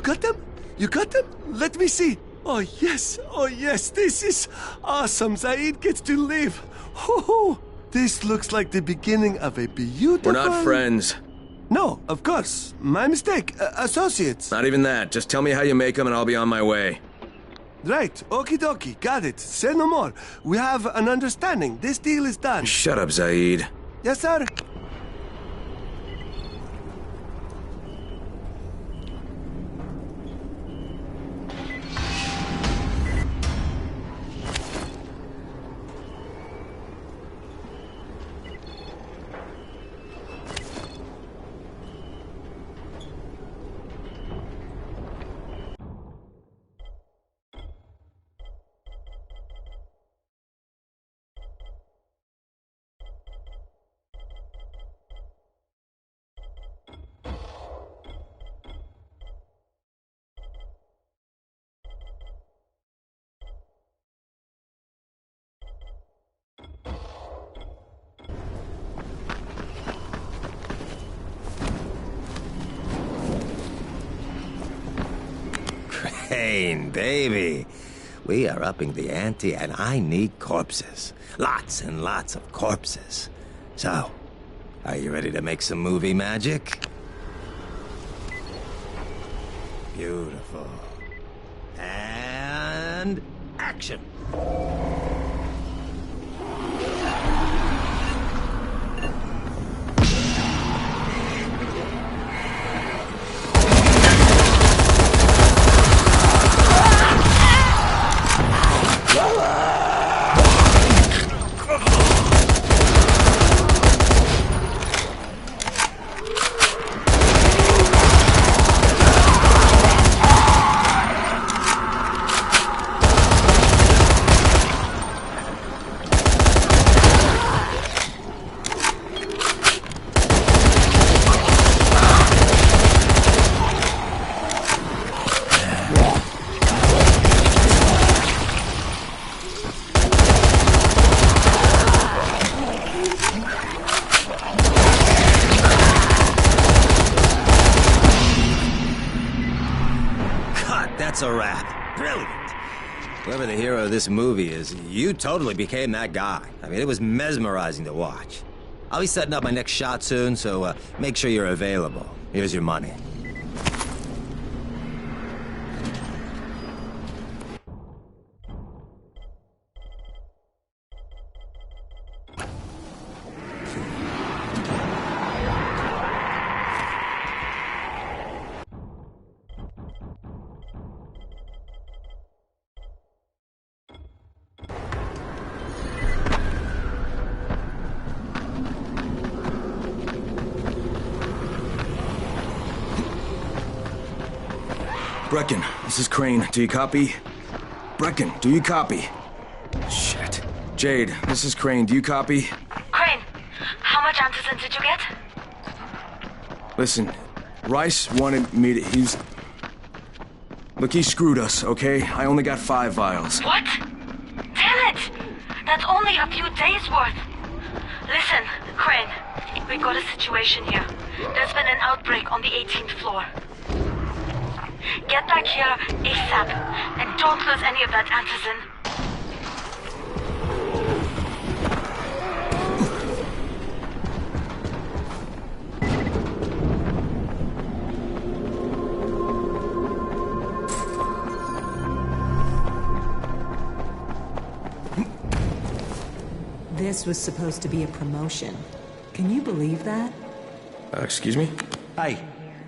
got them? You got them? Let me see. Oh yes, this is awesome. Zaid gets to live. Hoo-hoo. This looks like the beginning of a beautiful... We're not friends. No, of course. My mistake. Associates. Not even that. Just tell me how you make them and I'll be on my way. Right. Okie dokie. Got it. Say no more. We have an understanding. This deal is done. Shut up, Zaid. Yes, sir. Crane, baby. We are upping the ante, and I need corpses. Lots and lots of corpses. So, are you ready to make some movie magic? Beautiful. And action. That's a wrap. Brilliant. Whoever the hero of this movie is, you totally became that guy. I mean, it was mesmerizing to watch. I'll be setting up my next shot soon, so make sure you're available. Here's your money. Brecken, this is Crane. Do you copy? Brecken, do you copy? Shit. Jade, this is Crane. Do you copy? Crane, how much antizin did you get? Listen, Rice wanted me to... Look, he screwed us, okay? I only got 5 vials. What? Damn it! That's only a few days' worth. Listen, Crane, we got a situation here. There's been an outbreak on the 18th floor. Get back here ASAP, and don't lose any of that antizin. This was supposed to be a promotion. Can you believe that? Excuse me? Hey,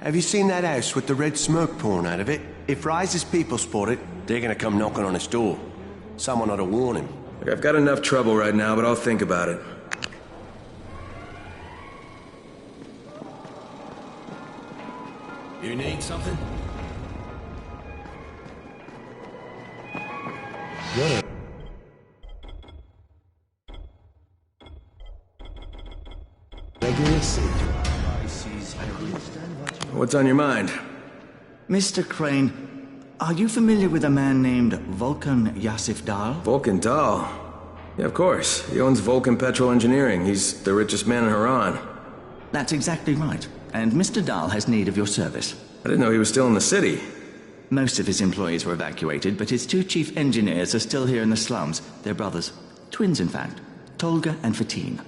have you seen that house with the red smoke pouring out of it? If Rise's people spot it, they're gonna come knocking on his door. Someone ought to warn him. Look, I've got enough trouble right now, but I'll think about it. You need something? Good. What's on your mind? Mr. Crane, are you familiar with a man named Vulcan Yasif Dahl? Vulcan Dahl? Yeah, of course. He owns Vulcan Petrol Engineering. He's the richest man in Haran. That's exactly right. And Mr. Dahl has need of your service. I didn't know he was still in the city. Most of his employees were evacuated, but his 2 chief engineers are still here in the slums. They're brothers. Twins, in fact. Tolga and Fatin.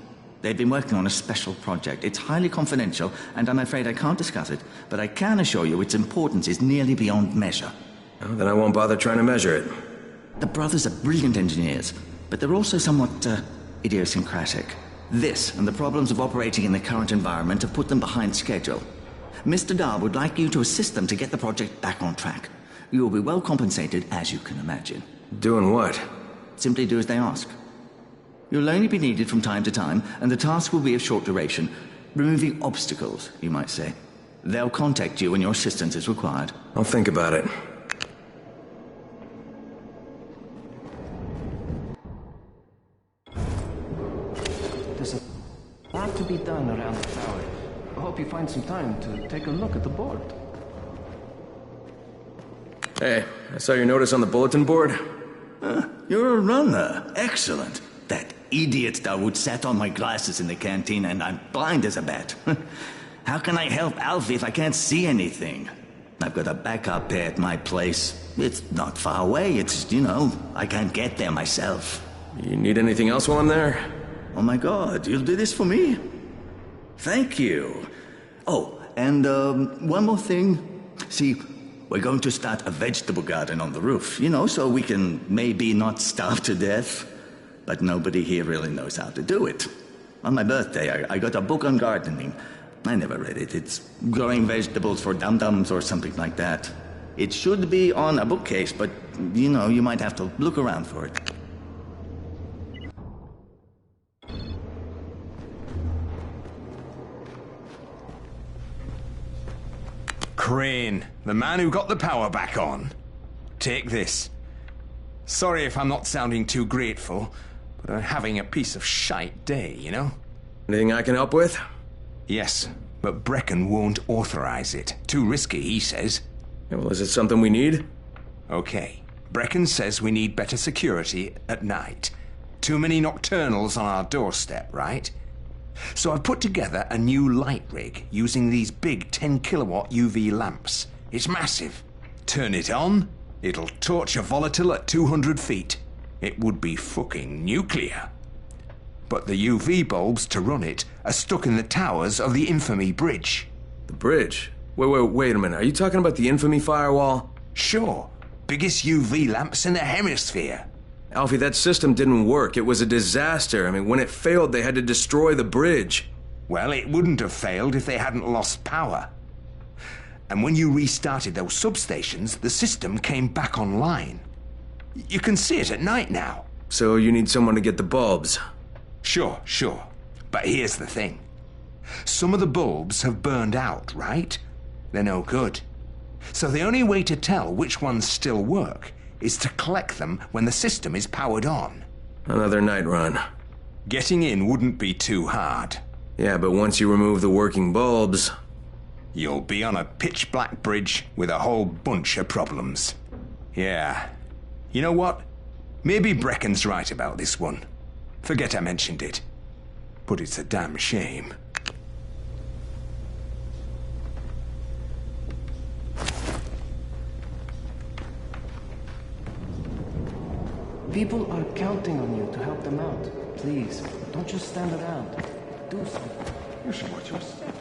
They've been working on a special project. It's highly confidential, and I'm afraid I can't discuss it, but I can assure you its importance is nearly beyond measure. Oh, then I won't bother trying to measure it. The brothers are brilliant engineers, but they're also somewhat, idiosyncratic. This and the problems of operating in the current environment have put them behind schedule. Mr. Dahl would like you to assist them to get the project back on track. You will be well compensated, as you can imagine. Doing what? Simply do as they ask. You'll only be needed from time to time, and the task will be of short duration. Removing obstacles, you might say. They'll contact you when your assistance is required. I'll think about it. There's a lot to be done around the tower. I hope you find some time to take a look at the board. Hey, I saw your notice on the bulletin board. You're a runner. Excellent. That idiot Dawood sat on my glasses in the canteen, and I'm blind as a bat. How can I help Alfie if I can't see anything? I've got a backup pair at my place. It's not far away. It's, I can't get there myself. You need anything else while I'm there? Oh my God, you'll do this for me? Thank you. Oh, and one more thing. See, we're going to start a vegetable garden on the roof, so we can maybe not starve to death. But nobody here really knows how to do it. On my birthday, I got a book on gardening. I never read it. It's growing vegetables for dum-dums or something like that. It should be on a bookcase, but, you might have to look around for it. Crane, the man who got the power back on. Take this. Sorry if I'm not sounding too grateful, but I'm having a piece of shite day, Anything I can help with? Yes, but Brecken won't authorize it. Too risky, he says. Yeah, well, is it something we need? Okay. Brecken says we need better security at night. Too many nocturnals on our doorstep, right? So I've put together a new light rig using these big 10-kilowatt UV lamps. It's massive. Turn it on, it'll torch a volatile at 200 feet. It would be fucking nuclear. But the UV bulbs to run it are stuck in the towers of the Infamy Bridge. The bridge? Wait a minute. Are you talking about the Infamy firewall? Sure. Biggest UV lamps in the hemisphere. Alfie, that system didn't work. It was a disaster. When it failed, they had to destroy the bridge. Well, it wouldn't have failed if they hadn't lost power. And when you restarted those substations, the system came back online. You can see it at night now. So you need someone to get the bulbs? Sure. But here's the thing. Some of the bulbs have burned out, right? They're no good. So the only way to tell which ones still work is to collect them when the system is powered on. Another night run. Getting in wouldn't be too hard. Yeah, but once you remove the working bulbs... You'll be on a pitch-black bridge with a whole bunch of problems. Yeah. You know what? Maybe Brecken's right about this one. Forget I mentioned it. But it's a damn shame. People are counting on you to help them out. Please, don't just stand around. Do something. You should watch your step.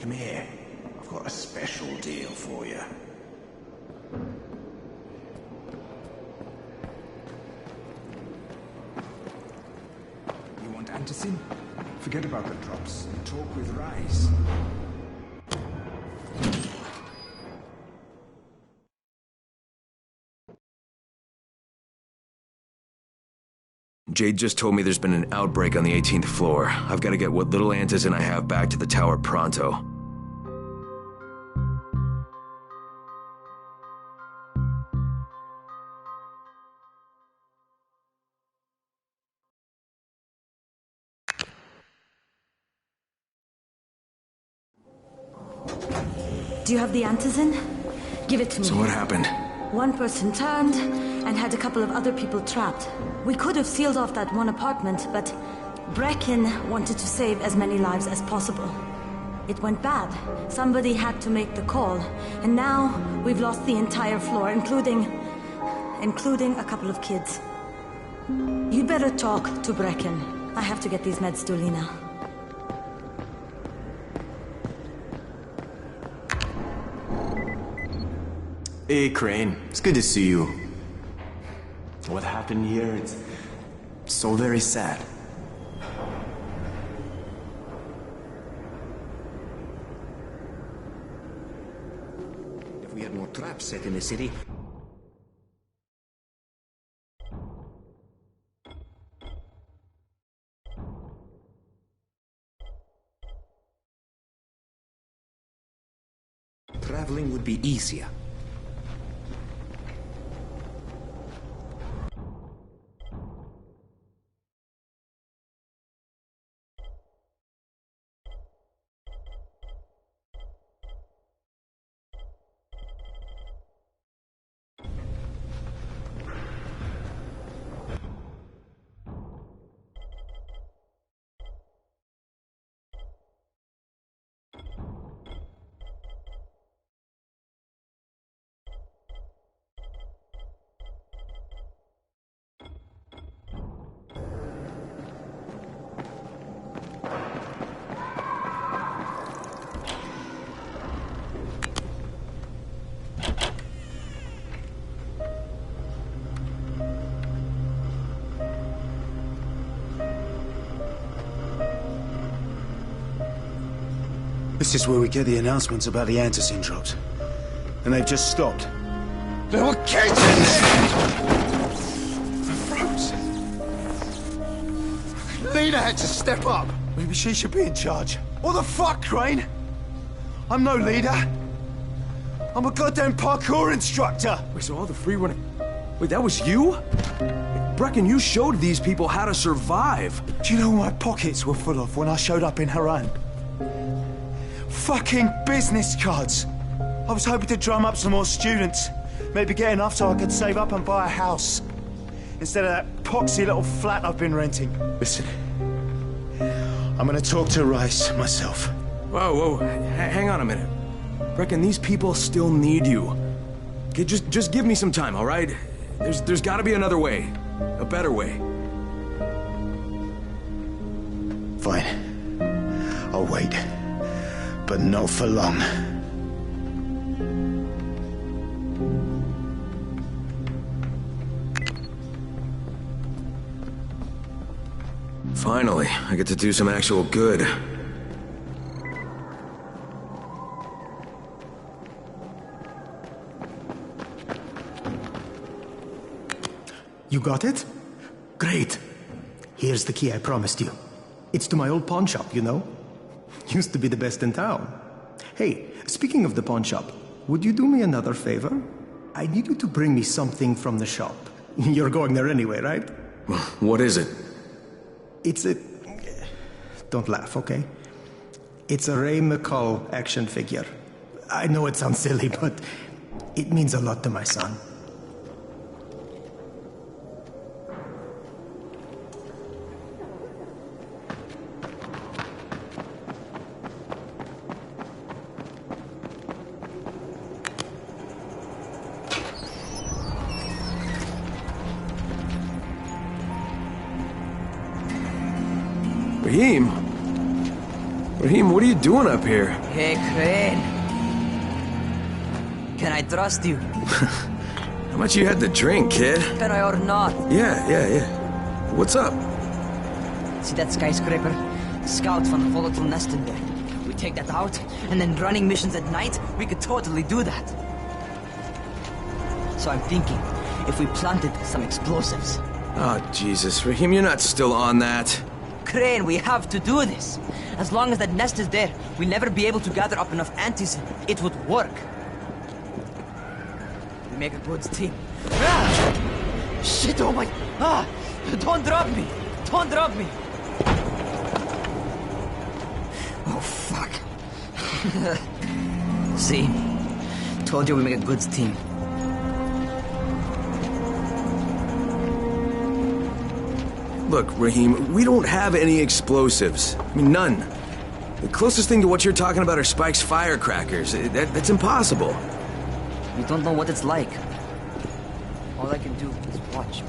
Come here. I've got a special deal for you. You want antizin? Forget about the drops. Talk with Rise. Jade just told me there's been an outbreak on the 18th floor. I've got to get what little antizin I have back to the tower pronto. Do you have the antizin? Give it to me. So what happened? One person turned and had a couple of other people trapped. We could have sealed off that one apartment, but Brecken wanted to save as many lives as possible. It went bad. Somebody had to make the call, and now we've lost the entire floor, including a couple of kids. You'd better talk to Brecken. I have to get these meds to Lena. Hey, Crane. It's good to see you. What happened here, it's so very sad. If we had more traps set in the city... traveling would be easier. This is where we get the announcements about the antizin drops. And they've just stopped. There were kids in there! I froze. Lena had to step up. Maybe she should be in charge. What the fuck, Crane? I'm no leader. I'm a goddamn parkour instructor. Wait, so all the free running... Wait, that was you? Brecken, you showed these people how to survive. Do you know what my pockets were full of when I showed up in Haran? Fucking business cards. I was hoping to drum up some more students. Maybe get enough so I could save up and buy a house. Instead of that poxy little flat I've been renting. Listen, I'm gonna talk to Rice myself. Whoa, hang on a minute. Brecken, these people still need you. Okay, just give me some time, all right? There's gotta be another way. A better way. Fine. I'll wait. But not for long. Finally, I get to do some actual good. You got it? Great. Here's the key I promised you. It's to my old pawn shop, you know? Used to be the best in town. Hey, speaking of the pawn shop, would you do me another favor? I need you to bring me something from the shop. You're going there anyway, right? What is it? It's a... Don't laugh, okay? It's a Ray McCall action figure. I know it sounds silly, but it means a lot to my son. Raheem, what are you doing up here? Hey, Crane. Can I trust you? How much you had to drink, kid? Can I or not? Yeah. What's up? See that skyscraper? Scout from the volatile nest in there. We take that out, and then running missions at night, we could totally do that. So I'm thinking, if we planted some explosives. Oh, Jesus. Raheem, you're not still on that. Crane, we have to do this. As long as that nest is there, we'll never be able to gather up enough antis. It would work. We make a good team. Ah! Shit, oh my... Ah! Don't drop me! Don't drop me! Oh, fuck. See? Told you we make a good team. Look, Raheem, we don't have any explosives. I mean, none. The closest thing to what you're talking about are Spike's firecrackers. That's impossible. You don't know what it's like. All I can do is watch.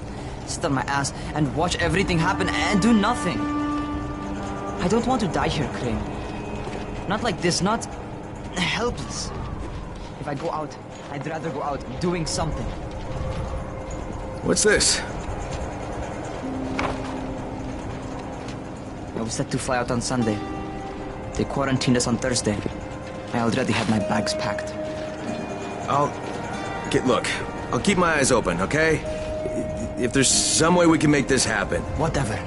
Sit on my ass and watch everything happen and do nothing. I don't want to die here, Crane. Not like this, not helpless. If I go out, I'd rather go out doing something. What's this? I was set to fly out on Sunday. They quarantined us on Thursday. I already had my bags packed. Look, I'll keep my eyes open, okay? If there's some way we can make this happen. Whatever.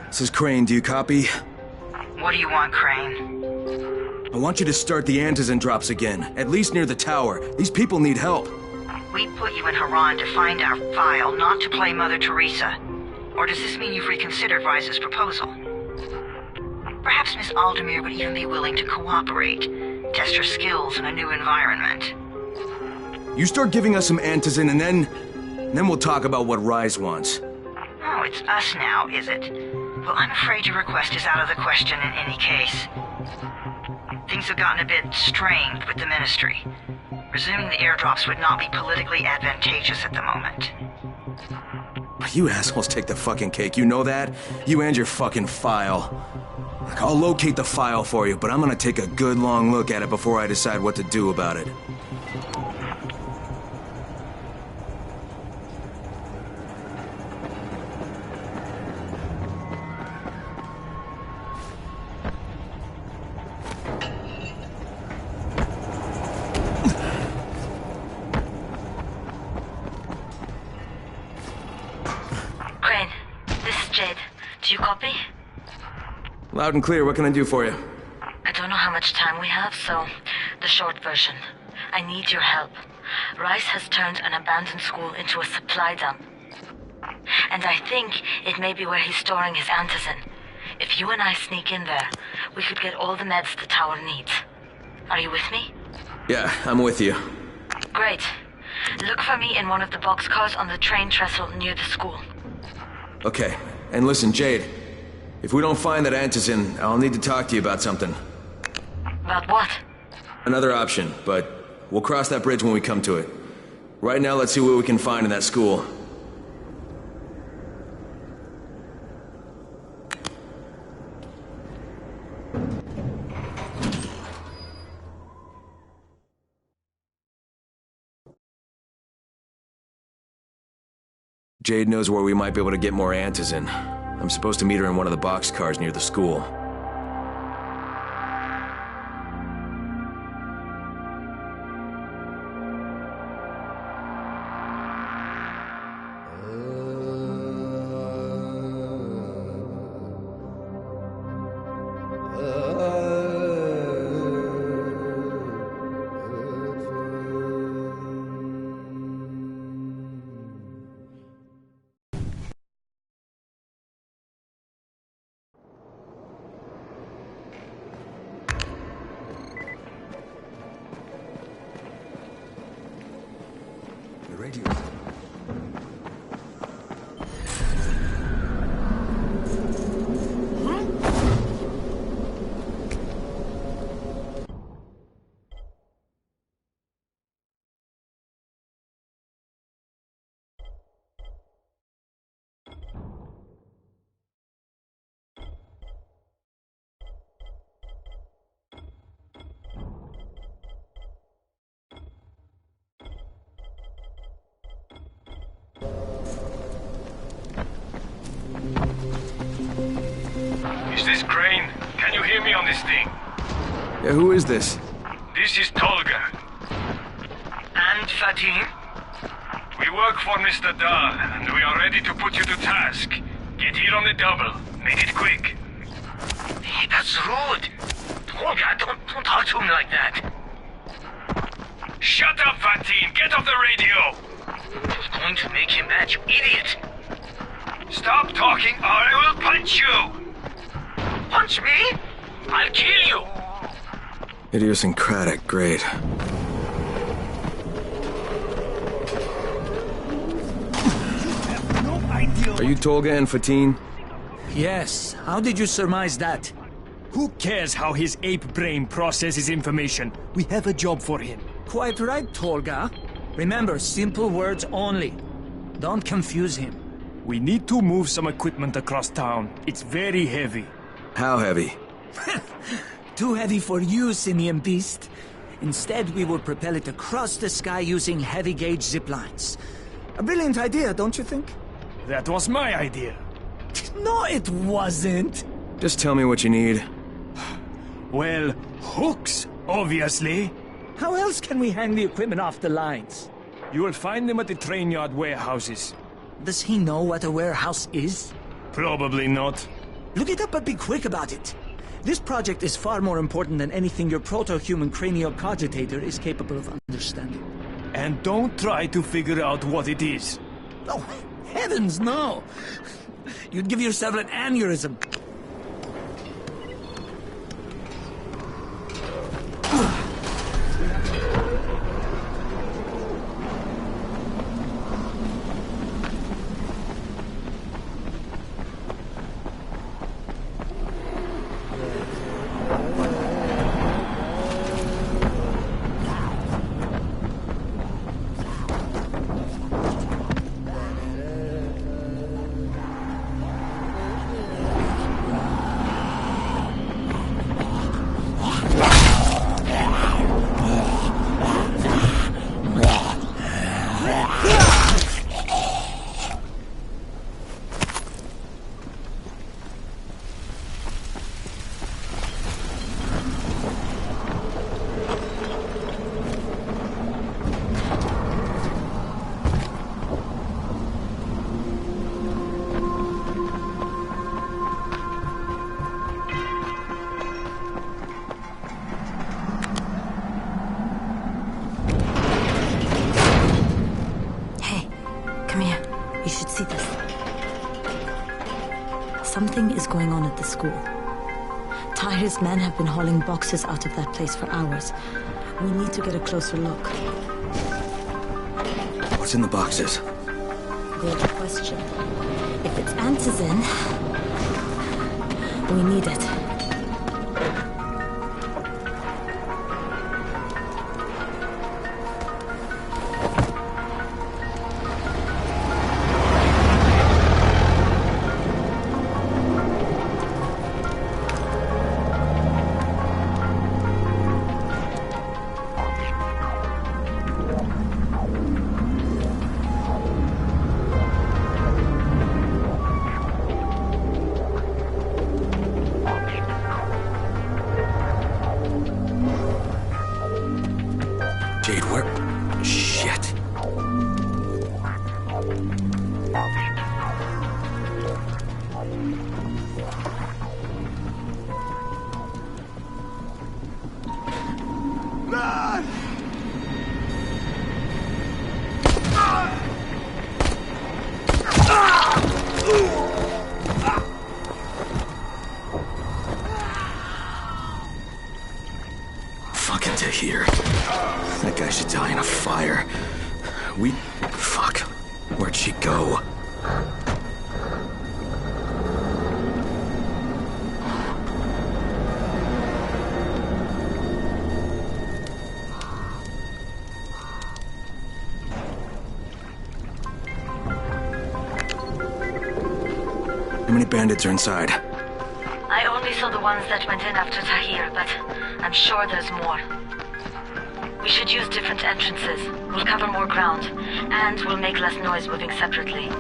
This is Crane, do you copy? What do you want, Crane? I want you to start the antizin drops again, at least near the tower. These people need help. We put you in Haran to find our file, not to play Mother Teresa. Or does this mean you've reconsidered Rise's proposal? Perhaps Miss Aldemir would even be willing to cooperate, test her skills in a new environment. You start giving us some antizin and then we'll talk about what Rise wants. Oh, it's us now, is it? Well, I'm afraid your request is out of the question in any case. Things have gotten a bit strained with the Ministry. Resuming the airdrops would not be politically advantageous at the moment. You assholes take the fucking cake, you know that? You and your fucking file. Look, I'll locate the file for you, but I'm gonna take a good long look at it before I decide what to do about it. Do you copy? Loud and clear. What can I do for you? I don't know how much time we have, so the short version. I need your help. Rice has turned an abandoned school into a supply dump. And I think it may be where he's storing his antizin. If you and I sneak in there, we could get all the meds the tower needs. Are you with me? Yeah, I'm with you. Great. Look for me in one of the boxcars on the train trestle near the school. Okay. And listen, Jade, if we don't find that antizin, I'll need to talk to you about something. About what? Another option, but we'll cross that bridge when we come to it. Right now, let's see what we can find in that school. Jade knows where we might be able to get more antizin. I'm supposed to meet her in one of the boxcars near the school. The radio. Is this Crane? Can you hear me on this thing? Yeah, who is this? This is Tolga. And Fatin? We work for Mr. Dahl, and we are ready to put you to task. Get here on the double. Make it quick. Hey, that's rude. Tolga, don't talk to him like that. Shut up, Fatin! Get off the radio! You're going to make him mad, you idiot! Stop talking or I will punch you! Punch me? I'll kill you! Idiosyncratic, great. Are you Tolga and Fatin? Yes. How did you surmise that? Who cares how his ape brain processes information? We have a job for him. Quite right, Tolga. Remember, simple words only. Don't confuse him. We need to move some equipment across town. It's very heavy. How heavy? Too heavy for you, Simian Beast. Instead, we will propel it across the sky using heavy-gauge zip lines. A brilliant idea, don't you think? That was my idea. No, it wasn't. Just tell me what you need. Well, hooks, obviously. How else can we hang the equipment off the lines? You will find them at the train yard warehouses. Does he know what a warehouse is? Probably not. Look it up, but be quick about it. This project is far more important than anything your proto-human cranial cogitator is capable of understanding. And don't try to figure out what it is. Oh, heavens, no! You'd give yourself an aneurysm. Something is going on at the school. Tahir's men have been hauling boxes out of that place for hours. We need to get a closer look. What's in the boxes? Good question. If it's antizin, we need it. Jade, where? Shit. Fucking Tahir. That guy should die in a fire. Fuck. Where'd she go? How many bandits are inside? I only saw the ones that went in after Tahir, but I'm sure there's more. We should use different entrances. We'll cover more ground, and we'll make less noise moving separately.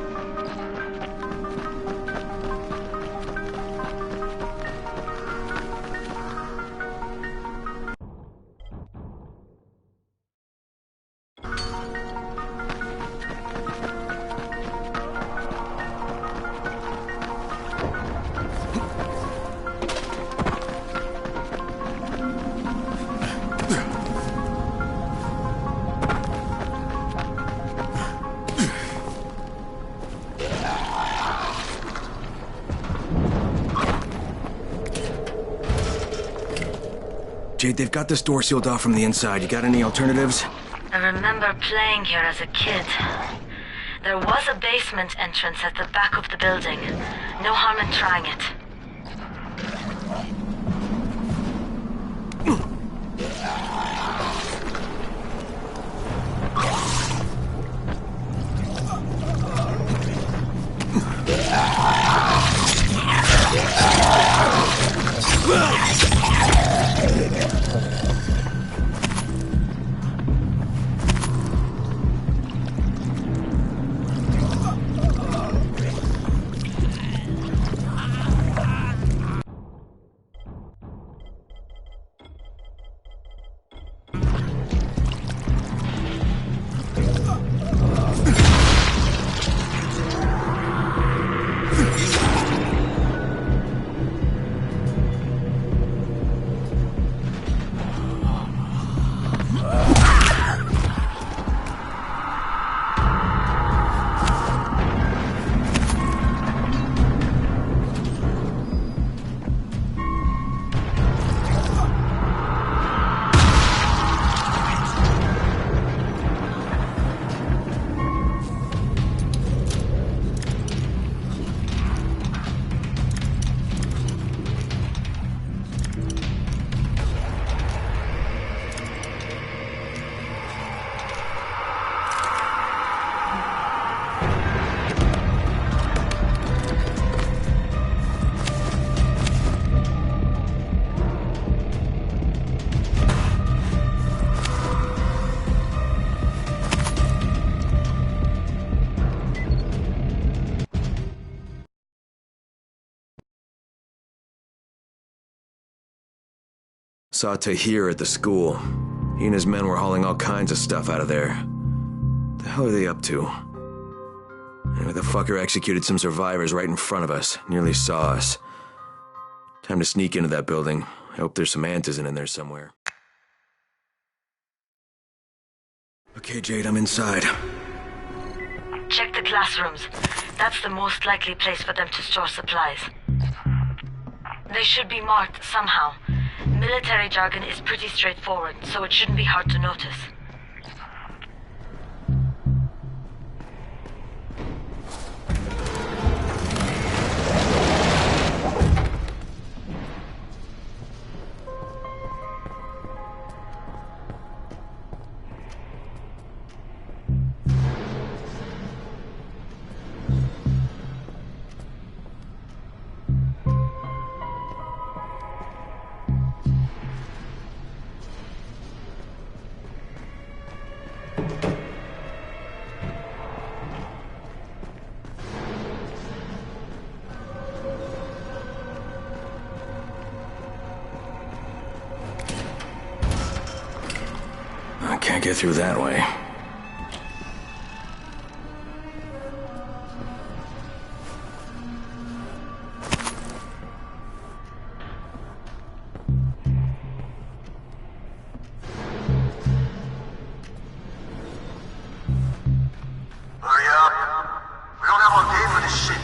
Jade, they've got this door sealed off from the inside. You got any alternatives? I remember playing here as a kid. There was a basement entrance at the back of the building. No harm in trying it. Saw Tahir at the school. He and his men were hauling all kinds of stuff out of there. The hell are they up to? Anyway, the fucker executed some survivors right in front of us. Nearly saw us. Time to sneak into that building. I hope there's some Antizin in there somewhere. Okay, Jade, I'm inside. Check the classrooms. That's the most likely place for them to store supplies. They should be marked somehow. Military jargon is pretty straightforward, so it shouldn't be hard to notice. Can't get through that way. Hurry up. We don't have all day for this shit.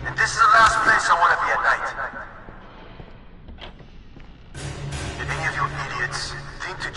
And this is the last place I want to be at night. Did any of you idiots think to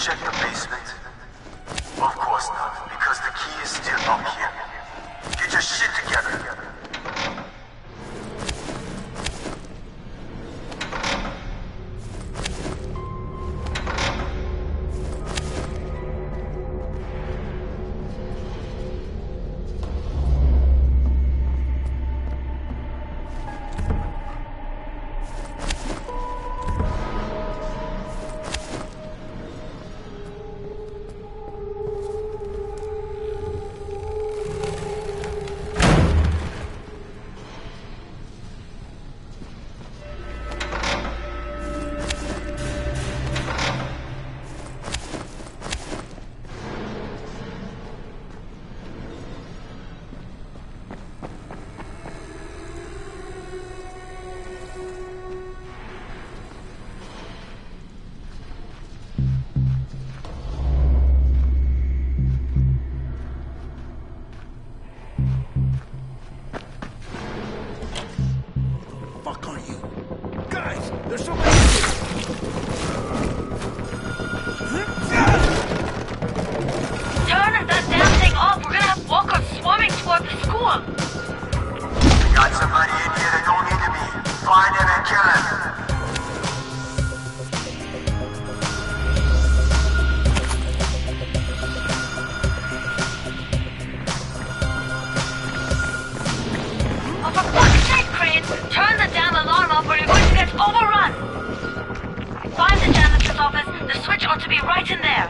There's so many of you! Turn that damn thing off! We're gonna have walkers swarming toward the school! We got somebody in here that don't need to be. Find him and kill him! Oh, for fuck's sake, Crane! Turn the damn alarm off or you're going to get overrun! Find the janitor's office. The switch ought to be right in there.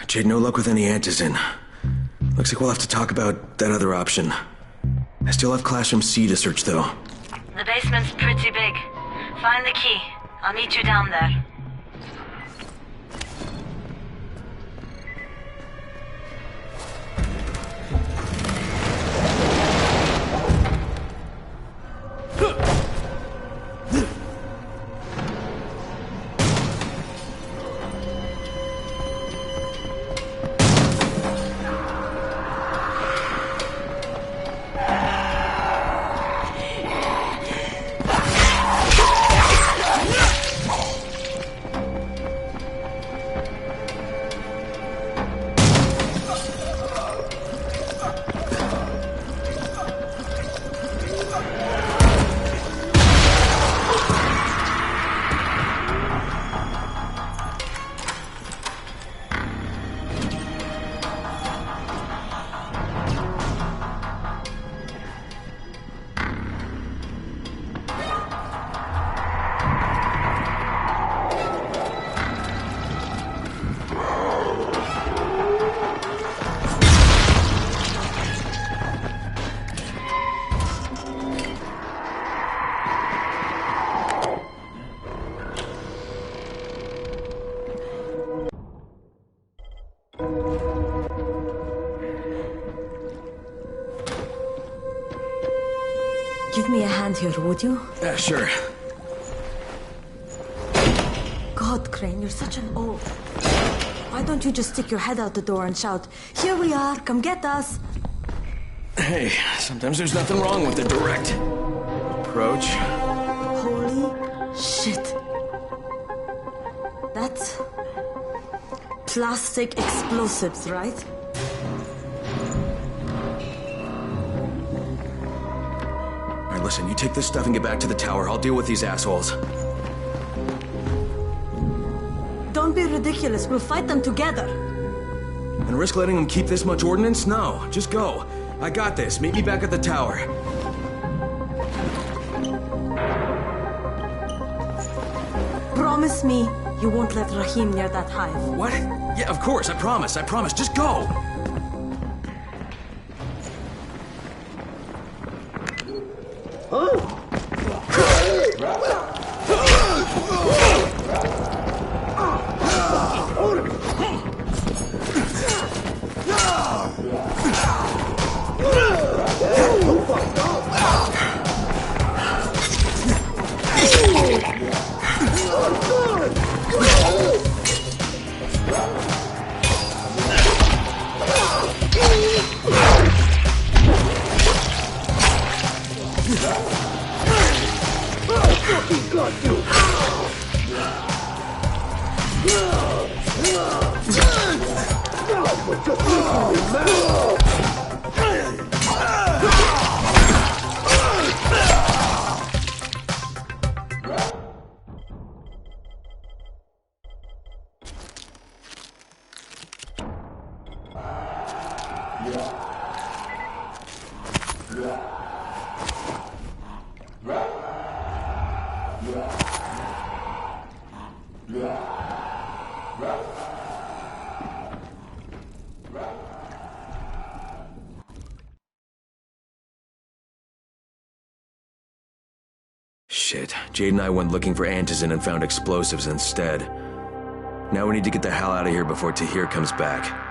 Jade, no luck with any antizin. Looks like we'll have to talk about that other option. I still have Classroom C to search, though. The basement's pretty big. Find the key. I'll meet you down there. stand here, would you? Yeah, sure. God, Crane, you're such an oaf. Why don't you just stick your head out the door and shout, "Here we are, come get us"? Hey, sometimes there's nothing wrong with the direct approach. Holy shit. That's plastic explosives, right? Alright, listen, you take this stuff and get back to the tower. I'll deal with these assholes. Don't be ridiculous. We'll fight them together. And risk letting them keep this much ordnance? No, just go. I got this. Meet me back at the tower. Promise me you won't let Rahim near that hive. What? Yeah, of course. I promise. I promise. Just go. Shit. Jade and I went looking for antizin and found explosives instead. Now we need to get the hell out of here before Tahir comes back.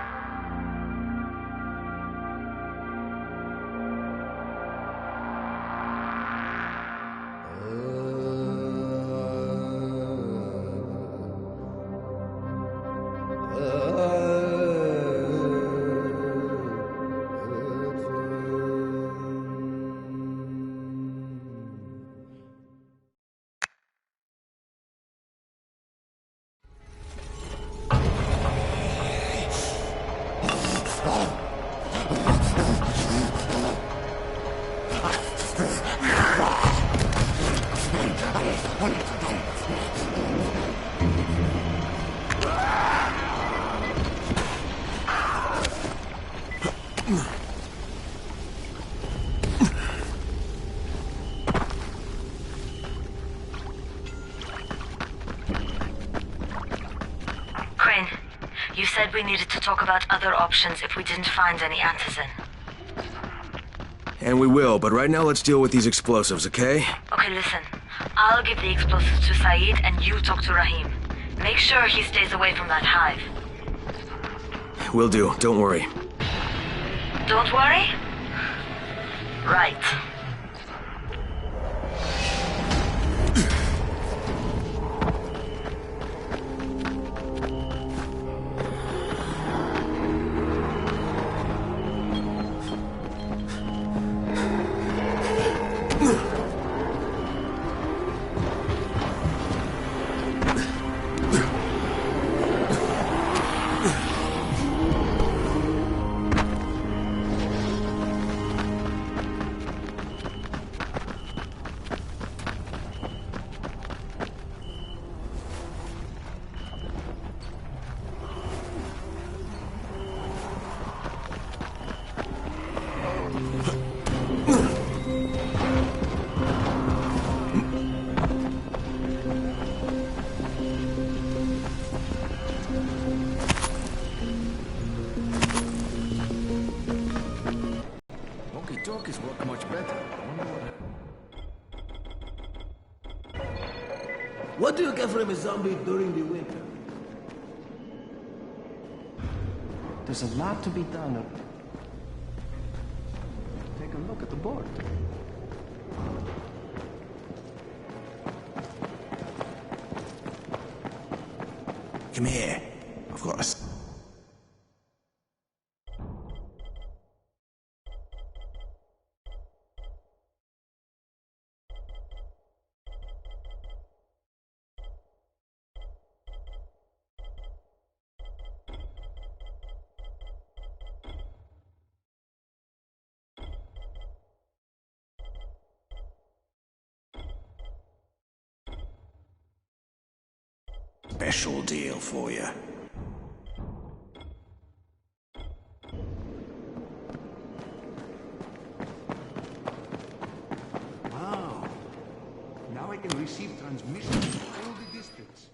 Crane, you said we needed to talk about other options if we didn't find any antizin. And we will, but right now let's deal with these explosives, okay? Okay, listen. I'll give the explosives to Saeed and you talk to Rahim. Make sure he stays away from that hive. Will do, don't worry. Don't worry? Right. Walkie-talkies work much better. What do you get from a zombie during the winter? There's a lot to be done. Take a look at the board. Come here. I've got a... special deal for you. Wow. Now I can receive transmissions from all the distance.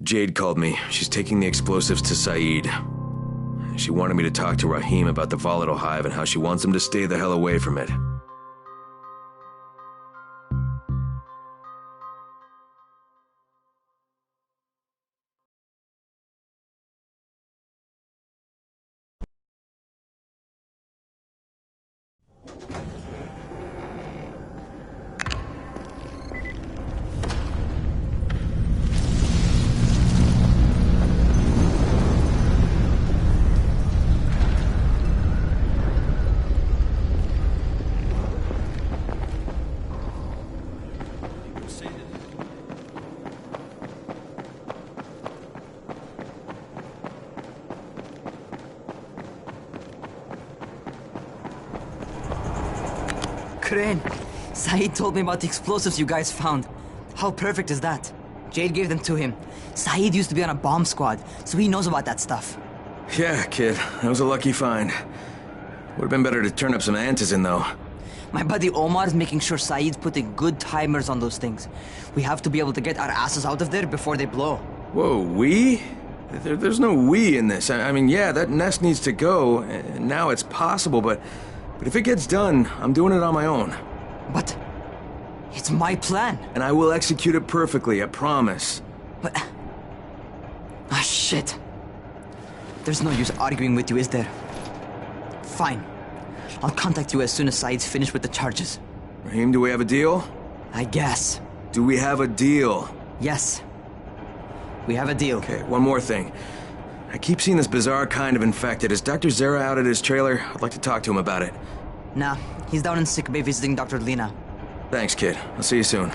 Jade called me. She's taking the explosives to Saeed. She wanted me to talk to Rahim about the volatile hive and how she wants him to stay the hell away from it. Crane, Saeed told me about the explosives you guys found. How perfect is that? Jade gave them to him. Saeed used to be on a bomb squad, so he knows about that stuff. Yeah, kid. That was a lucky find. Would've been better to turn up some antizin, though. My buddy Omar is making sure Saeed's putting good timers on those things. We have to be able to get our asses out of there before they blow. Whoa, we? There's no we in this. I mean, yeah, that nest needs to go, and now it's possible, but if it gets done, I'm doing it on my own. But it's my plan. And I will execute it perfectly, I promise. But... ah, shit. There's no use arguing with you, is there? Fine. I'll contact you as soon as Saeed's finished with the charges. Rahim, do we have a deal? I guess. Do we have a deal? Yes. We have a deal. Okay, one more thing. I keep seeing this bizarre kind of infected. Is Dr. Zera out at his trailer? I'd like to talk to him about it. Nah, he's down in sick bay visiting Dr. Lena. Thanks, kid. I'll see you soon.